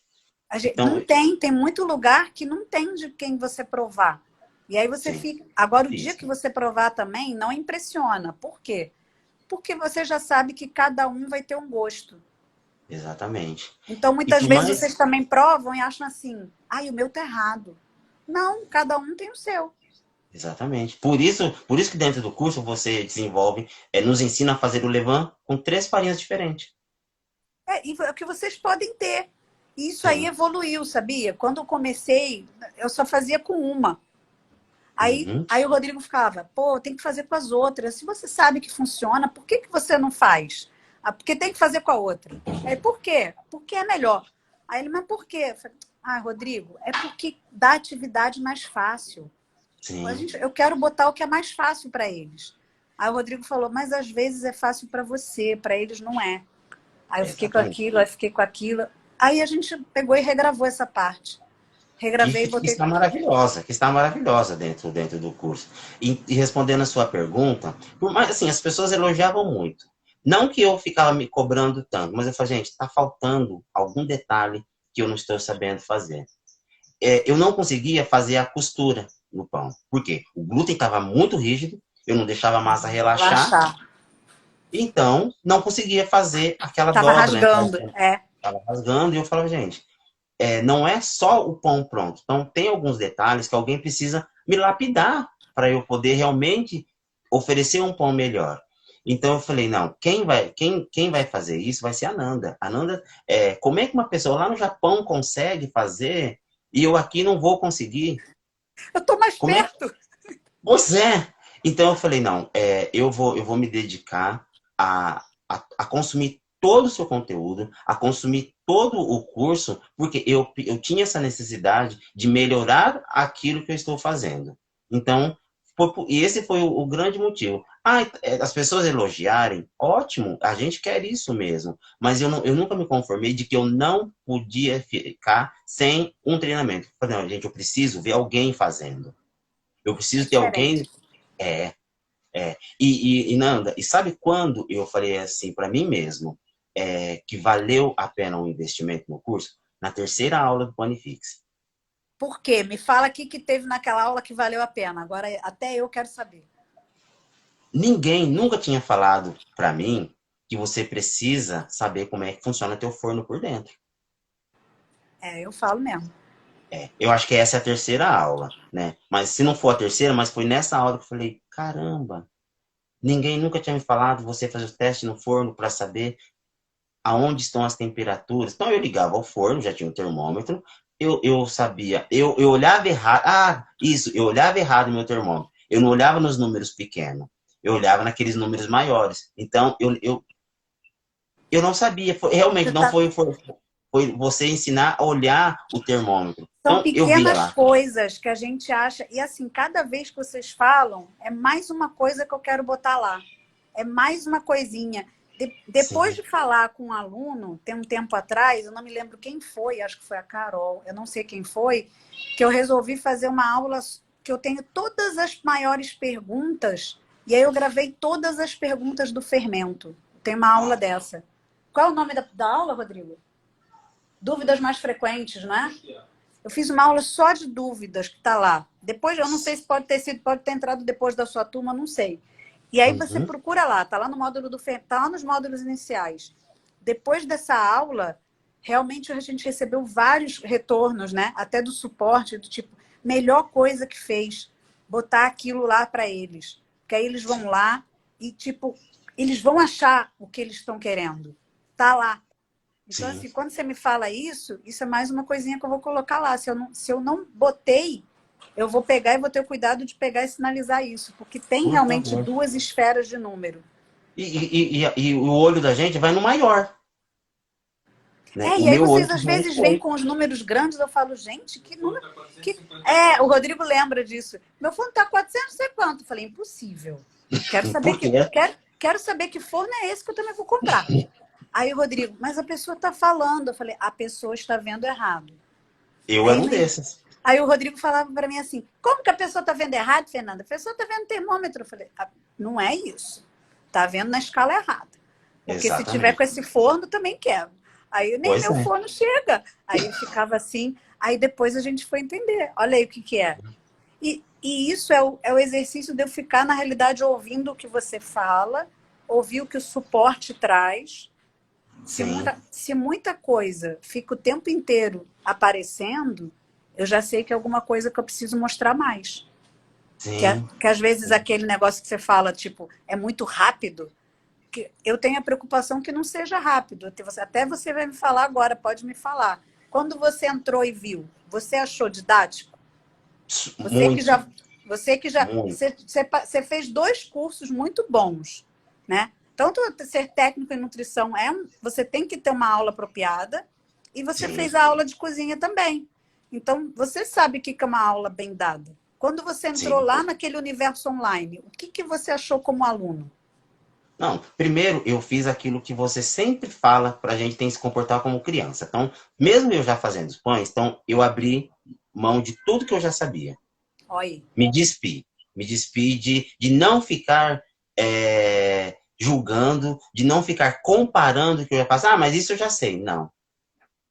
A gente, Então, não tem muito lugar que não tem de quem você provar. E aí você sim, fica. Agora, o dia que difícil. você provar também, não impressiona. Por quê? Porque você já sabe que cada um vai ter um gosto. Exatamente. Então, E muitas por vezes mais, vocês também provam e acham assim: ai, o meu tá errado. Não, cada um tem o seu. exatamente. Por isso que dentro do curso você desenvolve, nos ensina a fazer o levain com três farinhas diferentes. E é o que vocês podem ter. E isso aí Sim. evoluiu, sabia? Quando eu comecei, eu só fazia com uma. Aí, Uhum. aí o Rodrigo ficava, pô, tem que fazer com as outras. Se você sabe que funciona, por que você não faz? Ah, porque tem que fazer com a outra. Aí, por quê? Porque é melhor. Aí ele, mas por quê? Eu falei, Rodrigo, é porque dá atividade mais fácil. Sim, Eu quero botar o que é mais fácil para eles. Aí o Rodrigo falou, mas às vezes é fácil para você, para eles não é. Aí eu fiquei com exatamente. aquilo, aí fiquei com aquilo. Aí a gente pegou e regravou essa parte. Regravei e Que botei. está maravilhosa dentro do curso. E respondendo a sua pergunta, por mais assim, as pessoas elogiavam muito. Não que eu ficava me cobrando tanto, mas eu falei, gente, está faltando algum detalhe que eu não estou sabendo fazer. Eu não conseguia fazer a costura no pão. Por quê? O glúten estava muito rígido, eu não deixava a massa Lá relaxar, está. então não conseguia fazer aquela Tava dobra, né? rasgando. É. Estava rasgando, e eu falava, gente, não é só o pão pronto. Então tem alguns detalhes que alguém precisa me lapidar para eu poder realmente oferecer um pão melhor. Então eu falei, não, quem vai fazer isso vai ser a Nanda. A Nanda, como é que uma pessoa lá no Japão consegue fazer e eu aqui não vou conseguir? Eu tô mais Como é? perto. Pois é. Então eu falei, não, eu vou me dedicar a consumir todo o seu conteúdo, a consumir todo o curso, porque eu tinha essa necessidade de melhorar aquilo que eu estou fazendo. Então, E esse foi o grande motivo. Ah, as pessoas elogiarem, ótimo, a gente quer isso mesmo. Mas eu nunca me conformei de que eu não podia ficar sem um treinamento. Falei, não, gente, eu preciso ver alguém fazendo. Eu É preciso ter alguém. diferente. É, e Nanda, e sabe quando eu falei assim para mim mesmo, que valeu a pena um investimento no curso? Na terceira aula do Panifix. Por quê? Me fala o que teve naquela aula que valeu a pena. Agora, até eu quero saber. Ninguém nunca tinha falado para mim que você precisa saber como é que funciona teu forno por dentro. É, eu falo mesmo. Eu acho que essa é a terceira aula, né? Mas se não for a terceira, mas foi nessa aula que eu falei, caramba, ninguém nunca tinha me falado você fazer o teste no forno para saber aonde estão as temperaturas. Então eu ligava ao forno, já tinha um termômetro, eu sabia, eu olhava errado. Ah, isso, eu olhava errado o meu termômetro. Eu não olhava nos números pequenos, eu olhava naqueles números maiores. Então eu não sabia, realmente Você não tá... foi você ensinar a olhar o termômetro. São Então eu via pequenas lá. coisas que a gente acha. E assim, cada vez que vocês falam, é mais uma coisa que eu quero botar lá. É mais uma coisinha. Depois Sim. de falar com um aluno, tem um tempo atrás, eu não me lembro quem foi, acho que foi a Carol, eu não sei quem foi, que eu resolvi fazer uma aula que eu tenho todas as maiores perguntas, e aí eu gravei todas as perguntas do fermento. Tem uma aula dessa. Qual é o nome da aula, Rodrigo? Dúvidas mais frequentes, né? Eu fiz uma aula só de dúvidas que está lá. Depois, eu não sei se pode ter entrado depois da sua turma, não sei. E aí você Uhum. procura lá, tá lá no módulo tá lá nos módulos iniciais. Depois dessa aula, realmente a gente recebeu vários retornos, né? Até do suporte, do tipo, melhor coisa que fez, botar aquilo lá para eles. Porque aí eles vão lá e, tipo, eles vão achar o que eles estão querendo. Tá lá. Então, Sim. assim, quando você me fala isso é mais uma coisinha que eu vou colocar lá. Se eu não botei, eu vou pegar e vou ter o cuidado de pegar e sinalizar isso, porque tem Por realmente favor. duas esferas de número. E o olho da gente vai no maior, né? É, O e aí meu olho vocês às simplesmente vezes vêm foi. com os números grandes, eu falo, gente, que número. Que... É, o Rodrigo lembra disso. Meu forno tá 400, não sei quanto. Eu falei, impossível. Quero saber Por que. quê? Quero saber que forno é esse que eu também vou comprar. Aí o Rodrigo, mas a pessoa está falando. Eu falei, a pessoa está vendo errado. Eu era Aí, um desses. aí o Rodrigo falava para mim assim: como que a pessoa está vendo errado, Fernanda? A pessoa está vendo termômetro. Eu falei: ah, não é isso. Está vendo na escala errada. Porque se tiver com Exatamente. esse forno, também quero. Aí nem Pois meu é. forno chega. Aí ficava assim. Aí depois a gente foi entender. Olha aí o que é. E isso é o exercício de eu ficar, na realidade, ouvindo o que você fala, ouvir o que o suporte traz. Sim, Se muita coisa fica o tempo inteiro aparecendo, eu já sei que é alguma coisa que eu preciso mostrar mais. sim, Que às vezes sim. aquele negócio que você fala, tipo, é muito rápido, que eu tenho a preocupação que não seja rápido. Até você vai me falar agora, pode me falar. Quando você entrou e viu, você achou didático? Você que Muito, já, você que já, muito. você fez dois cursos muito bons, né? Tanto ser técnico em nutrição você tem que ter uma aula apropriada e você Sim, fez a aula de cozinha também. Então, você sabe o que é uma aula bem dada. Quando você entrou sim. lá naquele universo online, o que você achou como aluno? Não, primeiro eu fiz aquilo que você sempre fala para a gente tem que se comportar como criança. Então, mesmo eu já fazendo os pães, então eu abri mão de tudo que eu já sabia. Olha aí. Me despi. Me despi de não ficar julgando, de não ficar comparando o que eu já faço. Ah, mas isso eu já sei. Não.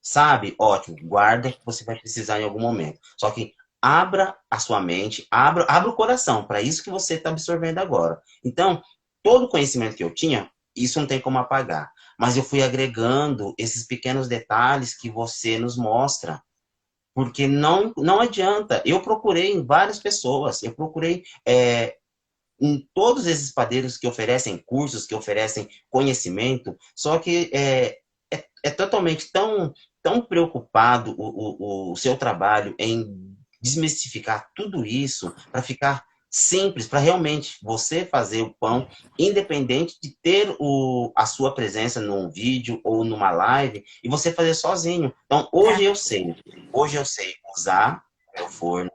Sabe? Ótimo. Guarda que você vai precisar em algum momento. Só que abra a sua mente, abra o coração para isso que você está absorvendo agora. Então, todo o conhecimento que eu tinha, isso não tem como apagar. Mas eu fui agregando esses pequenos detalhes que você nos mostra. Porque não adianta. Eu procurei em várias pessoas, eu procurei em todos esses padeiros que oferecem cursos, que oferecem conhecimento, só que é totalmente tão preocupado o seu trabalho em desmistificar tudo isso para ficar simples, para realmente você fazer o pão, independente de ter a sua presença num vídeo ou numa live, e você fazer sozinho. Então, hoje eu sei usar o forno,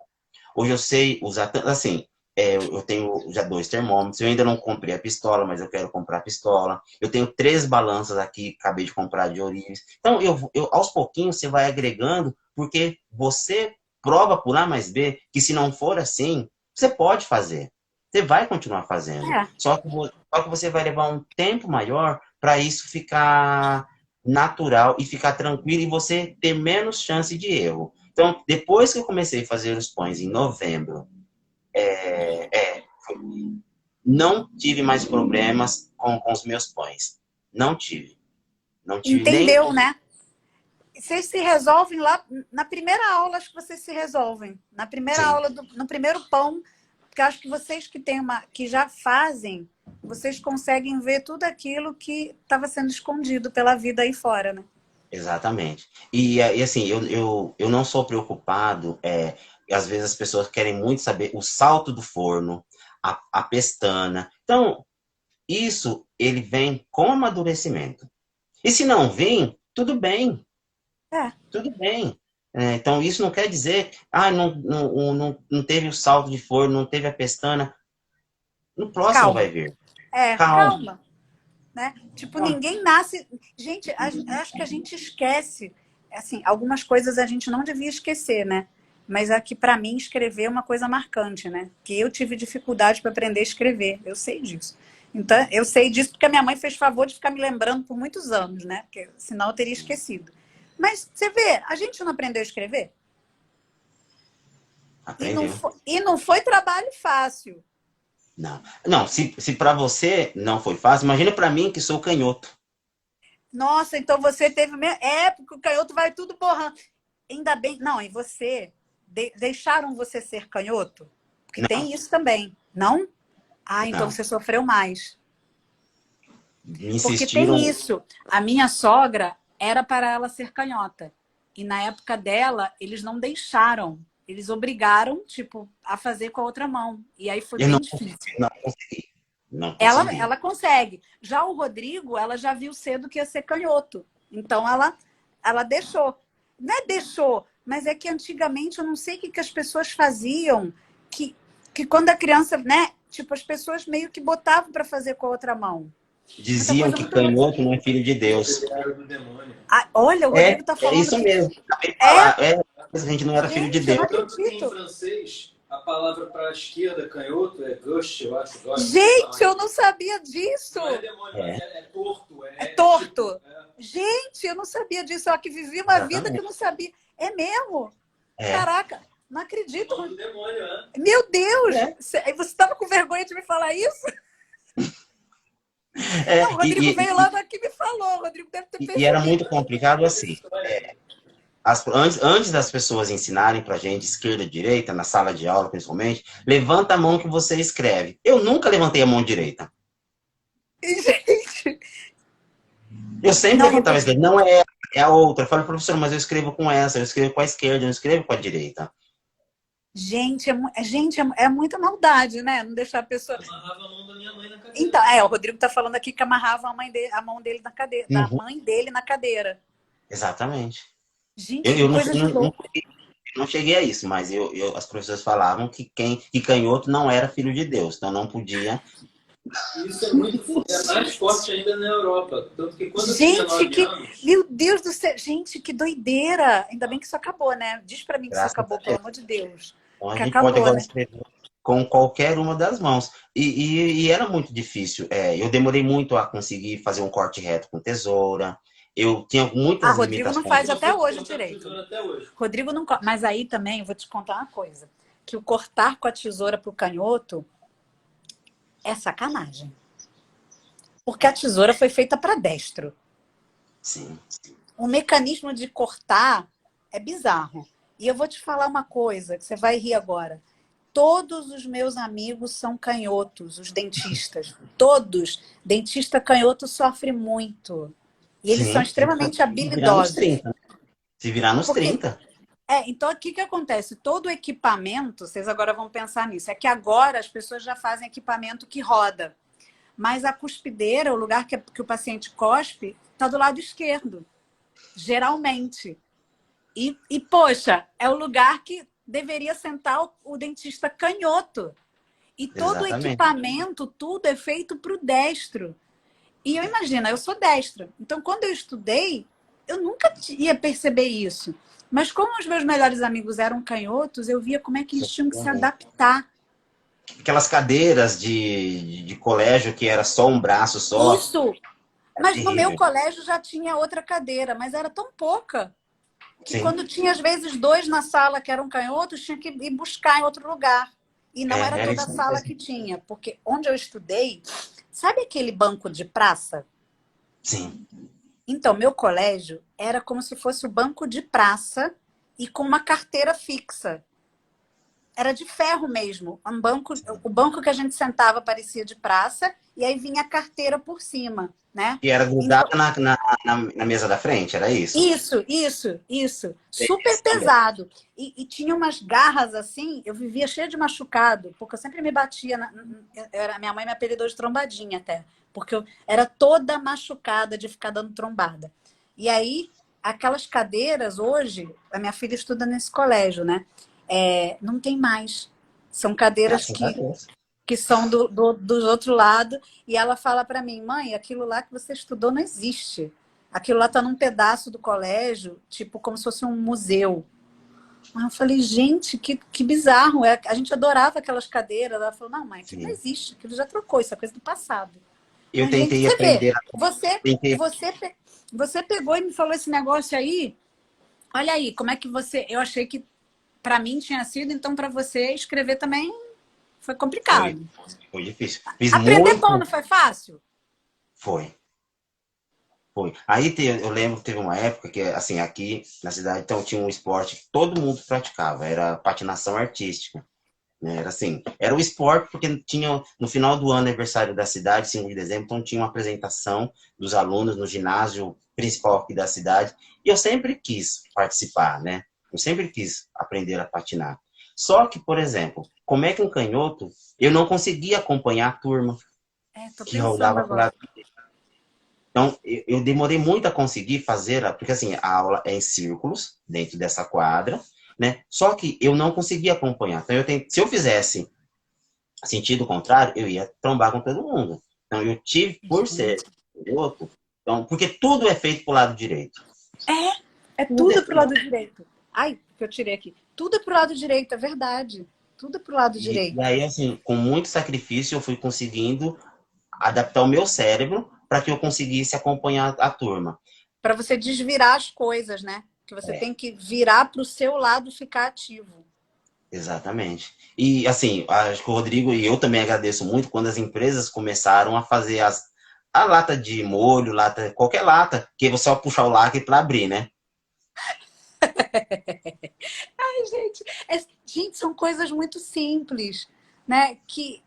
hoje eu sei usar, assim, eu tenho já 2 termômetros, eu ainda não comprei a pistola, mas eu quero comprar a pistola. Eu tenho 3 balanças aqui, acabei de comprar de ourives. Então, aos pouquinhos você vai agregando, porque você prova por A mais B que se não for assim, você pode fazer. Você vai continuar fazendo. É. Só que você vai levar um tempo maior para isso ficar natural e ficar tranquilo e você ter menos chance de erro. Então, depois que eu comecei a fazer os pães em novembro, não tive mais problemas com os meus pães. Não tive. Não tive nem. Entendeu, né? Vocês se resolvem lá na primeira aula, acho que vocês se resolvem. Na primeira Sim, aula, no primeiro pão, porque acho que vocês que já fazem, vocês conseguem ver tudo aquilo que estava sendo escondido pela vida aí fora, né? exatamente. E assim, eu não sou preocupado. Às vezes as pessoas querem muito saber o salto do forno, a pestana. Então, isso ele vem com amadurecimento. E se não vir, tudo bem. É. Tudo bem. Então, isso não quer dizer, não teve o salto de forno, não teve a pestana. No próximo vai Calma. vir. Calma. Calma. Né? Tipo, ninguém nasce. Gente, acho que a gente esquece. Assim, algumas coisas a gente não devia esquecer, né? Mas aqui, para mim, escrever é uma coisa marcante, né? Que eu tive dificuldade para aprender a escrever. Eu sei disso. Então, eu sei disso porque a minha mãe fez favor de ficar me lembrando por muitos anos, né? Porque senão eu teria esquecido. Mas você vê, a gente não aprendeu a escrever? Aprendeu. E não foi trabalho fácil. Não. Não, se para você não foi fácil, imagina para mim que sou canhoto. Nossa, então você teve. É, porque o canhoto vai tudo borrando. Ainda bem. Não, e você. Deixaram você ser canhoto? Porque Não, tem isso também. Não? Ah, então não. você sofreu mais. Me Porque insistiram. tem isso. A minha sogra era para ela ser canhota. E na época dela, eles não deixaram. Eles obrigaram, tipo, a fazer com a outra mão. E aí foi Eu não, bem difícil. não consegui. Não Ela, consegui. ela consegue. Já o Rodrigo, ela já viu cedo que ia ser canhoto. Então ela deixou. Não é deixou, mas é que antigamente eu não sei o que as pessoas faziam, que, que quando a criança, né? Tipo, as pessoas meio que botavam para fazer com a outra mão. Muita Diziam coisa que muito louca. canhoto não é filho de Deus. Ah, olha, o Rodrigo tá É falando isso que. mesmo. Acabei de É, falar. A gente não era filho de gente, eu Deus. não Tanto que em acredito. francês, a palavra para a esquerda, canhoto, é gauche, eu acho. Gauche, não sei Gente, falar eu isso. não sabia disso. Não é demônio, mas É, é torto. É torto. Tipo, Gente, eu não sabia disso. Eu que vivi uma vida que eu exatamente. não sabia. É mesmo? É. Caraca, não acredito. do demônio, né? Meu Deus! É. Você estava com vergonha de me falar isso? Não, o É, Rodrigo veio lá daqui e me falou. O Rodrigo deve ter e era percebido. muito complicado assim. Antes das pessoas ensinarem pra gente esquerda e direita, na sala de aula principalmente, levanta a mão que você escreve. Eu nunca levantei a mão direita. Gente, Eu sempre não, levantava a esquerda. Não é, é a outra. Eu falo, professor, mas eu escrevo com essa, eu escrevo com a esquerda, eu não escrevo com a direita. gente, é muita maldade, né? Não deixar a pessoa. Eu amarrava a mão da minha mãe na cadeira. Então, o Rodrigo tá falando aqui que amarrava a mão dele na cadeira, da Uhum, mãe dele na cadeira. exatamente. Gente, Eu que não, coisa de louco. não cheguei a isso, mas as professoras falavam que canhoto não era filho de Deus, então não podia. Isso é mais forte ainda na Europa. Tanto que quando eu tinha Gente, 9 anos, meu Deus do céu, gente, que doideira. Ainda bem que isso acabou, né? Diz pra mim que isso Graças a acabou, pelo Deus. amor de Deus. Então a Que gente pode acabou, agora né? escrever com qualquer uma das mãos. E era muito difícil. Eu demorei muito a conseguir fazer um corte reto com tesoura. Eu tinha Ah, muitas Rodrigo não limitações. faz eu até sou hoje cortando direito. tesoura até hoje. Rodrigo não. Mas aí também, vou te contar uma coisa. Que o cortar com a tesoura pro canhoto é sacanagem. Porque a tesoura foi feita para destro. Sim. O mecanismo de cortar é bizarro. E eu vou te falar uma coisa, que você vai rir agora. Todos os meus amigos são canhotos, os dentistas. Todos. Dentista canhoto sofre muito. E eles são Sim. extremamente Se virar nos habilidosos. 30. Se virar nos Porque 30. então, o que que acontece? Todo equipamento, vocês agora vão pensar nisso, é que agora as pessoas já fazem equipamento que roda. Mas a cuspideira, o lugar que o paciente cospe, está do lado esquerdo, geralmente. Poxa, é o lugar que deveria sentar o dentista canhoto. E todo o Exatamente. equipamento, tudo é feito para o destro. E eu imagino, eu sou destra. Então, quando eu estudei, eu nunca ia perceber isso. Mas como os meus melhores amigos eram canhotos, eu via como é que eles tinham que se adaptar. Aquelas cadeiras de colégio que era só um braço só, Isso! é Mas no meu terrível. colégio já tinha outra cadeira, mas era tão pouca que Sim, quando tinha às vezes dois na sala que eram canhotos, tinha que ir buscar em outro lugar. E não era era toda a isso sala mesmo. que tinha, porque onde eu estudei, sabe aquele banco de praça? Sim. Então, meu colégio era como se fosse o banco de praça e com uma carteira fixa. Era de ferro mesmo. O banco que a gente sentava parecia de praça e aí vinha a carteira por cima, né? E era Então, grudada na mesa da frente, era isso? isso. Tem Super esse também. pesado. E tinha umas garras assim, eu vivia cheia de machucado, porque eu sempre me batia. Minha mãe me apelidou de trombadinha até, porque eu era toda machucada de ficar dando trombada. E aí, aquelas cadeiras, hoje, a minha filha estuda nesse colégio, né? Não tem mais. São cadeiras Graças a que Deus. são do outro lado, e ela fala para mim, mãe, aquilo lá que você estudou não existe. Aquilo lá está num pedaço do colégio, tipo como se fosse um museu. Aí eu falei, gente, que bizarro. A gente adorava aquelas cadeiras. Ela falou, não, mãe, aquilo não Sim. existe, aquilo já trocou, isso é coisa do passado. Eu A gente, tentei você vê, aprender, tentei, você pegou e me falou esse negócio aí. Olha aí, como é que você. Eu achei que para mim tinha sido, então para você escrever também foi foi, complicado. foi difícil. Fiz Aprender pão muito, não foi fácil? foi. Foi. Aí eu lembro que teve uma época que, assim, aqui na cidade, então tinha um esporte que todo mundo praticava, era patinação artística, né? Era assim, era o esporte porque tinha, no final do ano, aniversário da cidade, 5 de dezembro, então tinha uma apresentação dos alunos no ginásio principal aqui da cidade, e eu sempre quis participar, né? Eu sempre quis aprender a patinar. Só que, por exemplo, como é que um canhoto, eu não conseguia acompanhar a turma Tô que pensando rodava por agora. lá. Então, eu demorei muito a conseguir fazer, porque assim, a aula é em círculos, dentro dessa quadra, né? Só que eu não conseguia acompanhar. Então, se eu fizesse sentido contrário, eu ia trombar com todo mundo. Então, eu tive, por ser Gente. outro, então, porque tudo é feito pro lado direito. É Tudo é tudo pro feito. lado direito. Ai, que eu tirei aqui. Tudo é pro lado direito, é verdade. Tudo é pro lado E direito. aí, assim, com muito sacrifício, eu fui conseguindo adaptar o meu cérebro para que eu conseguisse acompanhar a turma. Para você desvirar as coisas, né? Que você É. tem que virar pro seu lado ficar ativo. Exatamente. E assim, acho que o Rodrigo e eu também agradeço muito quando as empresas começaram a fazer a lata de molho, lata, qualquer lata, que você só puxar o lacre para abrir, né? Ai, gente, gente, são coisas muito simples, né? Que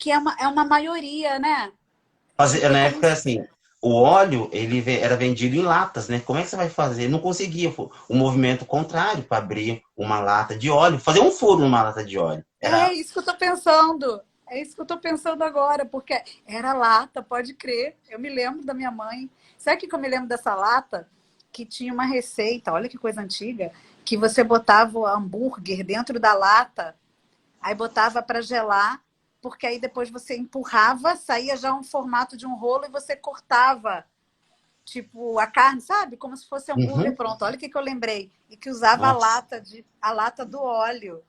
é uma maioria, né? Fazer, Tipo, é na como época, se. assim, o óleo, era vendido em latas, né? Como é que você vai fazer? Não conseguia o movimento contrário para abrir uma lata de óleo, fazer um furo numa lata de óleo. É Era, isso que eu tô pensando. É isso que eu tô pensando agora, porque era lata, pode crer. Eu me lembro da minha mãe. Sabe o que eu me lembro dessa lata? Que tinha uma receita, olha que coisa antiga, que você botava o hambúrguer dentro da lata, aí botava para gelar, porque aí depois você empurrava, saía já um formato de um rolo e você cortava, tipo, a carne, sabe? Como se fosse hambúrguer uhum, pronto. Olha o que eu lembrei. E que usava nossa, a lata do óleo.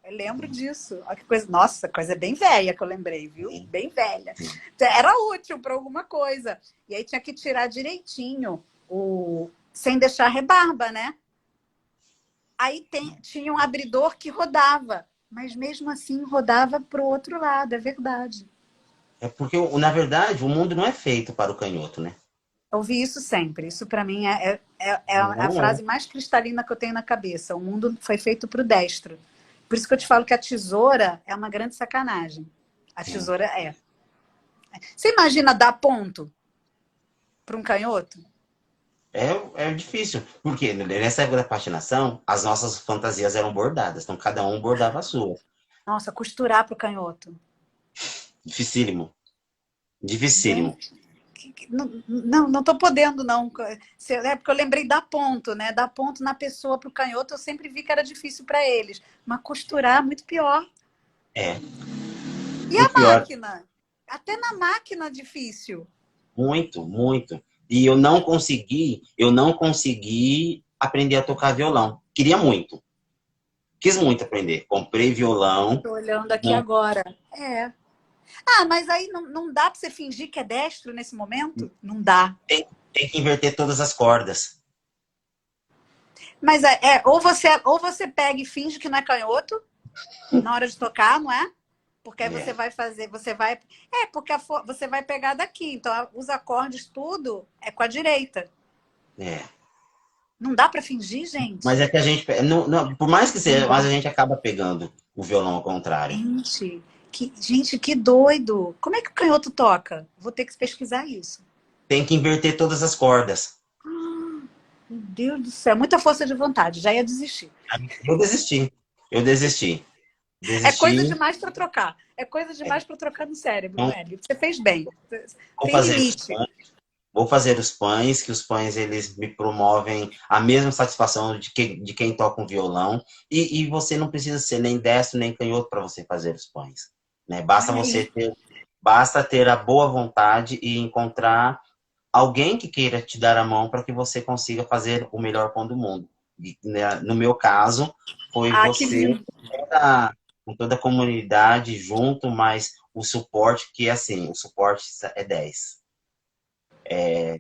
Eu lembro disso. Olha que coisa. Nossa, coisa bem velha que eu lembrei, viu? sim, Bem velha. sim. Era útil para alguma coisa. E aí tinha que tirar direitinho, sem deixar rebarba, né? Aí tinha um abridor que rodava, mas mesmo assim rodava para o outro lado, é verdade. É porque, na verdade, o mundo não é feito para o canhoto, né? Eu ouvi isso sempre. Isso para mim é a Não é. frase mais cristalina que eu tenho na cabeça. O mundo foi feito para o destro. Por isso que eu te falo que a tesoura é uma grande sacanagem. A Sim. tesoura é. Você imagina dar ponto para um canhoto? É difícil, porque nessa época da patinação, as nossas fantasias eram bordadas, então cada um bordava a sua. Nossa, costurar para o canhoto. Dificílimo, dificílimo. Gente, não tô podendo, não. É porque eu lembrei dar ponto, né? Dar ponto na pessoa para o canhoto, eu sempre vi que era difícil para eles. Mas costurar, muito pior. É. E E a pior, máquina? Até na máquina difícil. muito, muito. E eu não consegui aprender a tocar violão. Queria muito, quis muito aprender. Comprei violão, Tô olhando aqui não, agora. É. Ah, mas aí não dá para você fingir que é destro nesse momento? Não dá. tem que inverter todas as cordas. Mas ou você pega e finge que não é canhoto na hora de tocar, não é? Porque aí você É, vai fazer, você vai. Porque você vai pegar daqui. Então, os acordes, tudo é com a direita. é. Não dá para fingir, Mas gente? é que a gente, por mais que Não seja, mas dá. a gente acaba pegando o violão ao contrário. Gente, que doido. Como é que o canhoto toca? Vou ter que pesquisar isso. Tem que inverter todas as cordas. Meu Deus do céu, muita força de vontade. Já ia desistir. Eu desisti. Eu desisti. É coisa Desisti. demais para trocar. É coisa É, demais para trocar no cérebro, então, Hélio. Você fez bem. vou Tem fazer os limite. pães, vou fazer os pães, que os pães eles me promovem a mesma satisfação de quem toca um violão. E você não precisa ser nem destro nem canhoto para você fazer os pães, né? Olha aí. Basta ter a boa vontade e encontrar alguém que queira te dar a mão para que você consiga fazer o melhor pão do mundo. E, né, no meu caso, foi Ah, que você lindo. com toda a comunidade junto, mas o suporte, que assim, o suporte é 10.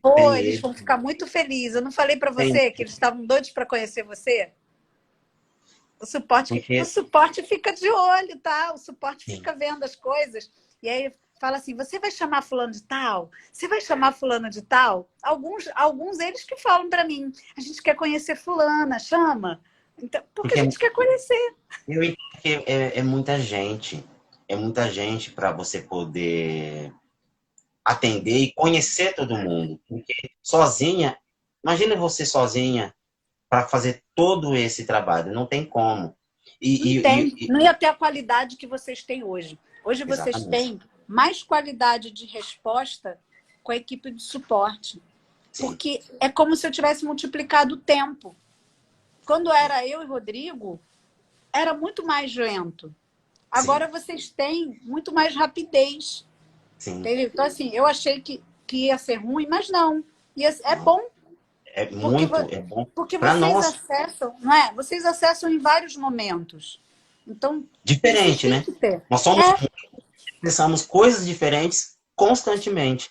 Pô, Tem eles ele, vão ficar muito felizes. Eu não falei para tem, você que eles estavam doidos para conhecer você? O porque suporte fica de olho, tá? O suporte sim, fica vendo as coisas. E aí fala assim: você vai chamar fulano de tal? Você vai chamar fulano de tal? Alguns eles que falam para mim: a gente quer conhecer fulana, chama. Então, porque a porque gente quer conhecer. eu entendo que é muita gente para você poder atender e conhecer todo mundo, porque sozinha, imagina você sozinha para fazer todo esse trabalho. Não tem como. Não E, e, tem, e, não ia ter a qualidade que vocês têm hoje. Hoje vocês exatamente. têm mais qualidade de resposta com a equipe de suporte. Sim. Porque é como se eu tivesse multiplicado o tempo. Quando era eu e Rodrigo, era muito mais lento. Sim. Agora vocês têm muito mais rapidez. Sim. Entendeu? Então, assim, eu achei que ia ser ruim, mas não. É Não. bom, É porque, muito, é bom porque para vocês nós. acessam, não é? Vocês acessam em vários momentos. Então, vocês Diferente, têm né? que ter. Nós somos, É, pensamos coisas diferentes constantemente.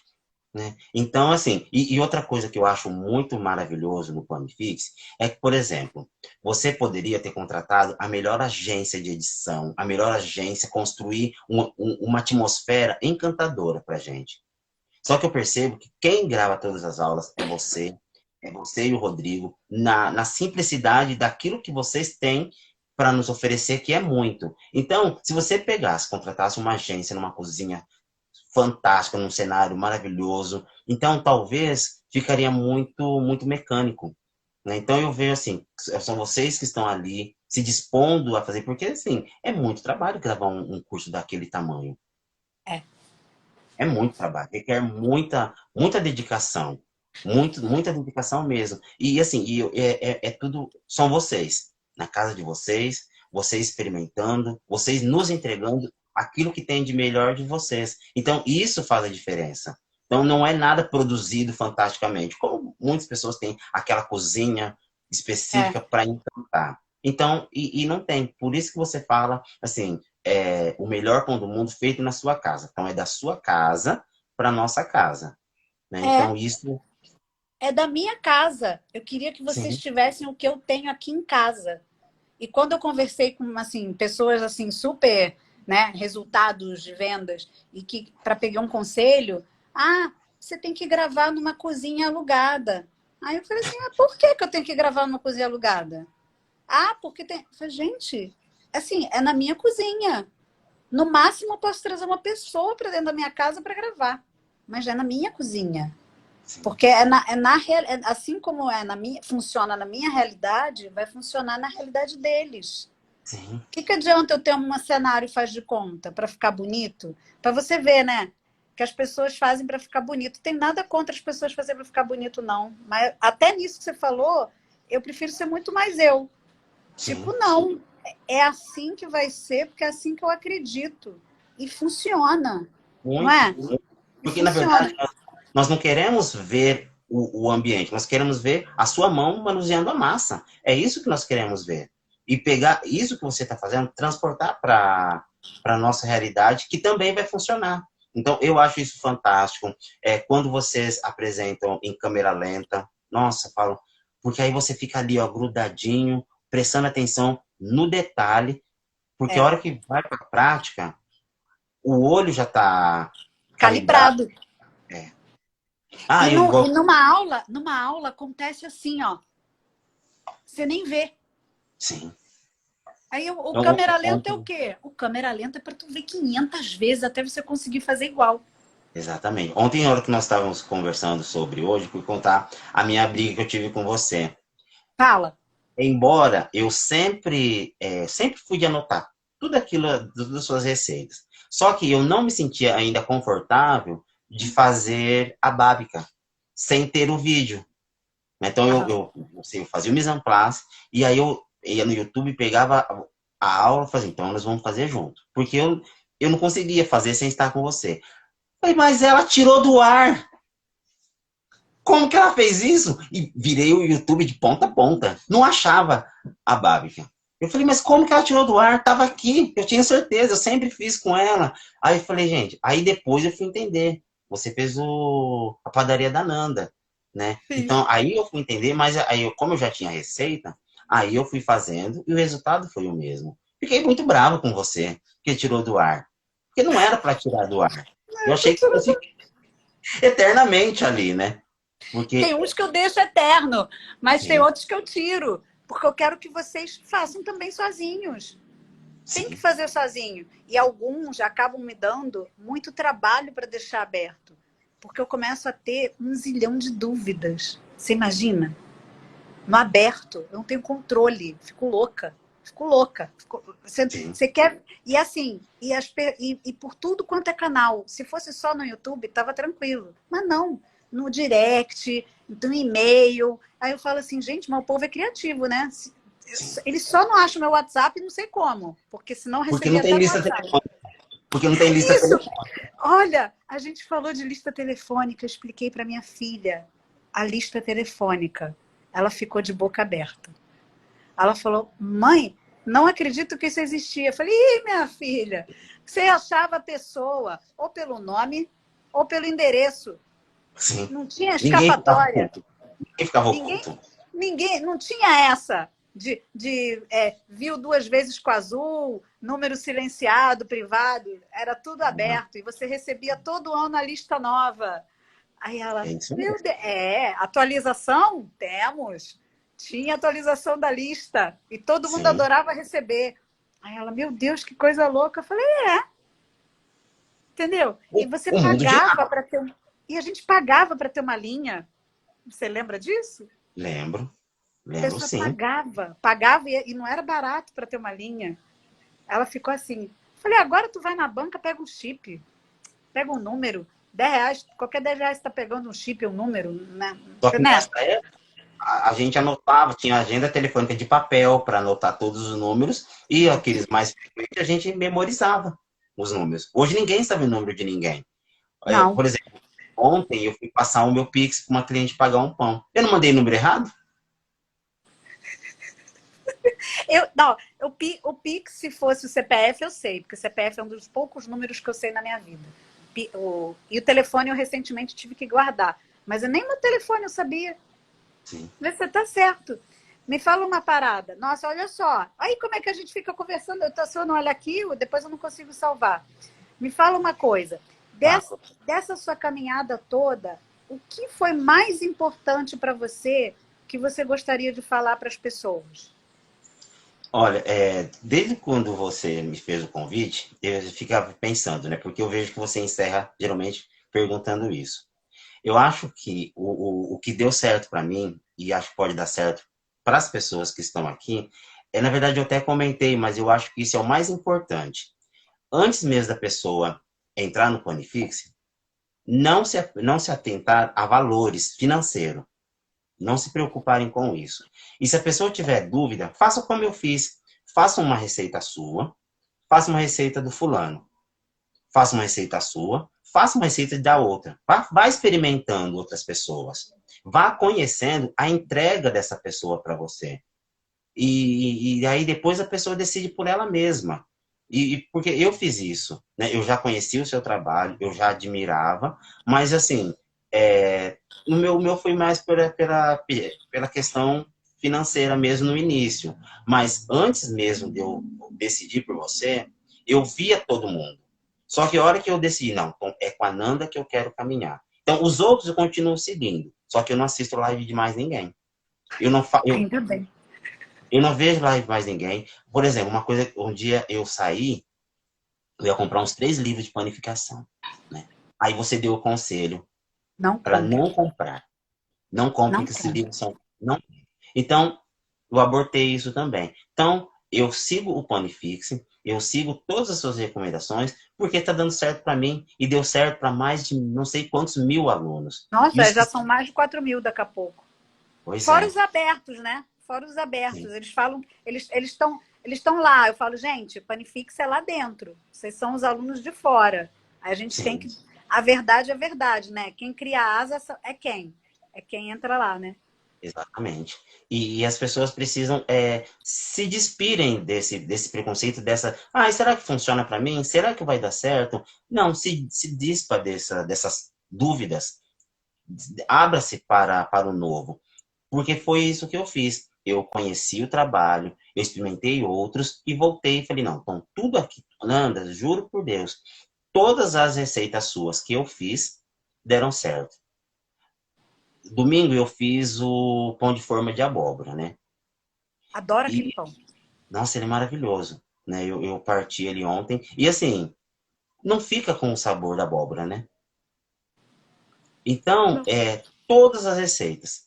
Né? Então, assim, e outra coisa que eu acho muito maravilhoso no Planifix é que, por exemplo, você poderia ter contratado a melhor agência de edição, a melhor agência, construir uma atmosfera encantadora para gente. Só que eu percebo que quem grava todas as aulas é você e o Rodrigo, na simplicidade daquilo que vocês têm para nos oferecer, que é muito. Então, se você pegasse, contratasse uma agência numa cozinha fantástica, num cenário maravilhoso. Então, talvez ficaria muito mecânico. Né? Então, eu vejo assim, são vocês que estão ali se dispondo a fazer, porque assim, é muito trabalho gravar um curso daquele tamanho. é, É muito trabalho, requer muita dedicação. Muita dedicação mesmo. E assim, é tudo, são vocês, na casa de vocês, vocês experimentando, vocês nos entregando aquilo que tem de melhor de vocês. Então, isso faz a diferença. Então, não é nada produzido fantasticamente, como muitas pessoas têm aquela cozinha é. específica para encantar. Então, e não tem. Por isso que você fala, assim, o melhor pão do mundo feito na sua casa. Então, é da sua casa para nossa casa. Né? É, Então, isso, é da minha casa. Eu queria que vocês sim, tivessem o que eu tenho aqui em casa. E quando eu conversei com assim, pessoas assim super, né, resultados de vendas e que para pegar um conselho, você tem que gravar numa cozinha alugada. Aí eu falei assim, por que eu tenho que gravar numa cozinha alugada? Porque tem. Eu falei, gente, assim, é na minha cozinha. No máximo eu posso trazer uma pessoa para dentro da minha casa para gravar, mas é na minha cozinha. sim, Porque assim como funciona na minha realidade, vai funcionar na realidade deles. sim, O que adianta eu ter um cenário faz de conta para ficar bonito? Para você ver, né? Que as pessoas fazem para ficar bonito. Tem nada contra as pessoas fazerem para ficar bonito, não. Mas até nisso que você falou, eu prefiro ser muito mais eu. Tipo, sim. não. É assim que vai ser, porque é assim que eu acredito. E funciona, não Muito, é? muito. E Porque, na funciona. verdade, nós não queremos ver o ambiente, nós queremos ver a sua mão manuseando a massa. É isso que nós queremos ver. E pegar isso que você está fazendo, transportar para a nossa realidade, que também vai funcionar. Então, eu acho isso fantástico. Quando vocês apresentam em câmera lenta, nossa, falo, porque aí você fica ali, ó, grudadinho, prestando atenção no detalhe, porque a É. hora que vai para a prática, o olho já está calibrado. Calibrado. É. E, Eu no, e igual. numa aula acontece assim, ó. Você nem vê. Sim. Aí o Então, câmera lenta é o ontem, quê? O câmera lenta é para tu ver 500 vezes até você conseguir fazer igual. exatamente. Ontem, na hora que nós estávamos conversando sobre hoje, fui contar a minha briga que eu tive com você. Fala. Embora eu sempre fui de anotar tudo aquilo das suas receitas. Só que eu não me sentia ainda confortável de fazer a bábica sem ter o vídeo. Então Aham. assim, eu fazia o mise en place e aí eu ia no YouTube, pegava a aula e fazia, então nós vamos fazer junto. Porque eu não conseguia fazer sem estar com você. Falei, mas ela tirou do ar. Como que ela fez isso? E virei o YouTube de ponta a ponta. Não achava a Babica. Eu falei, mas como que ela tirou do ar? Tava aqui, eu tinha certeza, eu sempre fiz com ela. Aí eu falei, gente, aí depois eu fui entender. Você fez a padaria da Nanda, né? Sim. Então, aí eu fui entender, mas aí, como eu já tinha receita, aí eu fui fazendo e o resultado foi o mesmo. Fiquei muito bravo com você, que tirou do ar. Porque não era para tirar do ar. Eu achei que fosse eternamente ali, né? Tem Porque uns que eu deixo eterno, mas tem sim, outros que eu tiro. Porque eu quero que vocês façam também sozinhos. Tem que sim, fazer sozinho. E alguns acabam me dando muito trabalho para deixar aberto. Porque eu começo a ter um zilhão de dúvidas. Você imagina? No aberto, eu não tenho controle. Fico louca. Fico louca. sim, Você quer. E assim, e por tudo quanto é canal. Se fosse só no YouTube, tava tranquilo. Mas não. No direct, no e-mail. Aí eu falo assim, gente, mas o povo é criativo, né? sim. Eles só não acham meu WhatsApp, não sei como. Porque senão eu Porque não recebia tem até no lista WhatsApp. telefônica. Porque não tem lista Isso! telefônica. Olha, a gente falou de lista telefônica, eu expliquei para minha filha a lista telefônica. Ela ficou de boca aberta. Ela falou, mãe, não acredito que isso existia. Eu falei, ih, minha filha, você achava a pessoa ou pelo nome ou pelo endereço. Sim. Não tinha Ninguém ficava escapatória. oculto. Ninguém ficava Ninguém, oculto. ninguém, não tinha essa de viu 2 vezes com azul, número silenciado, privado, era tudo Não, aberto e você recebia todo ano a lista nova. Aí ela, é isso meu mesmo. Deus, atualização? Temos. Tinha atualização da lista e todo mundo Sim. adorava receber. Aí ela, meu Deus, que coisa louca. Eu falei, entendeu? E você O mundo girava. pagava para ter e a gente pagava para ter uma linha. Você lembra disso? Lembro. A Lembro pessoa sim. pagava e não era barato para ter uma linha. Ela ficou assim. Falei, agora tu vai na banca, pega um chip, pega um número, R$ 10, qualquer R$ 10 está pegando um chip, um número, né? Só que Né? nessa época, a gente anotava, tinha agenda telefônica de papel para anotar todos os números e aqueles mais frequentes a gente memorizava os números. Hoje ninguém sabe o número de ninguém. Não. Por exemplo, ontem eu fui passar o meu Pix para uma cliente pagar um pão. Eu não mandei o número errado? Não, o Pix, se fosse o CPF, eu sei, porque o CPF é um dos poucos números que eu sei na minha vida. E o telefone eu recentemente tive que guardar. Mas eu nem meu telefone eu sabia. Sim. Você tá certo. Me fala uma parada. Nossa, olha só. Aí como é que a gente fica conversando? Se eu não olhar aqui, depois eu não consigo salvar. Me fala uma coisa. Tá. Dessa sua caminhada toda, o que foi mais importante para você que você gostaria de falar para as pessoas? Olha, desde quando você me fez o convite, eu ficava pensando, né? Porque eu vejo que você encerra geralmente perguntando isso. Eu acho que o que deu certo para mim, e acho que pode dar certo para as pessoas que estão aqui, na verdade eu até comentei, mas eu acho que isso é o mais importante. Antes mesmo da pessoa entrar no Planifixe, não se atentar a valores financeiros. Não se preocuparem com isso. E se a pessoa tiver dúvida, faça como eu fiz. Faça uma receita sua, faça uma receita do fulano. faça uma receita sua, faça uma receita da outra. Vá experimentando outras pessoas. Vá conhecendo a entrega dessa pessoa para você. E aí depois a pessoa decide por ela mesma. Porque eu fiz isso, né? Eu já conhecia o seu trabalho, eu já admirava, mas assim, o meu foi mais pela questão financeira mesmo no início. Mas antes mesmo de eu decidir por você, eu via todo mundo. Só que a hora que eu decidi, não, então é com a Nanda que eu quero caminhar. Então, os outros eu continuo seguindo, só que eu não assisto live de mais ninguém. Eu não, Ainda bem. eu não vejo live mais ninguém. Por exemplo, uma coisa, um dia eu saí, eu ia comprar uns 3 livros de panificação, né? Aí você deu o conselho Não para compre. não comprar. Não compre, Não que esses compre. livros são... Não. Então, eu abortei isso também. Então, eu sigo o Panifix, eu sigo todas as suas recomendações, porque está dando certo para mim e deu certo para mais de não sei quantos mil alunos. Nossa, Isso que... já são mais de 4.000 daqui a pouco. Pois Fora é. os abertos, né? Fora os Sim, abertos. Eles falam, eles estão lá. Eu falo, gente, Panifix é lá dentro. Vocês são os alunos de fora. Aí a gente tem sim. que. A verdade é verdade, né? Quem cria asa é quem? É quem entra lá, né? Exatamente. E as pessoas precisam se despirem desse preconceito, dessa. Ah, será que funciona para mim? Será que vai dar certo? Não, se dispa dessas dúvidas. Abra-se para o novo. Porque foi isso que eu fiz. Eu conheci o trabalho, eu experimentei outros e voltei e falei, não, então tudo aqui, Nanda, juro por Deus, todas as receitas suas que eu fiz deram certo. Domingo eu fiz o pão de forma de abóbora, né? Adoro aquele E, pão. nossa, ele é maravilhoso, né? Eu parti ele ontem. E assim, não fica com o sabor da abóbora, né? Então, Não. todas as receitas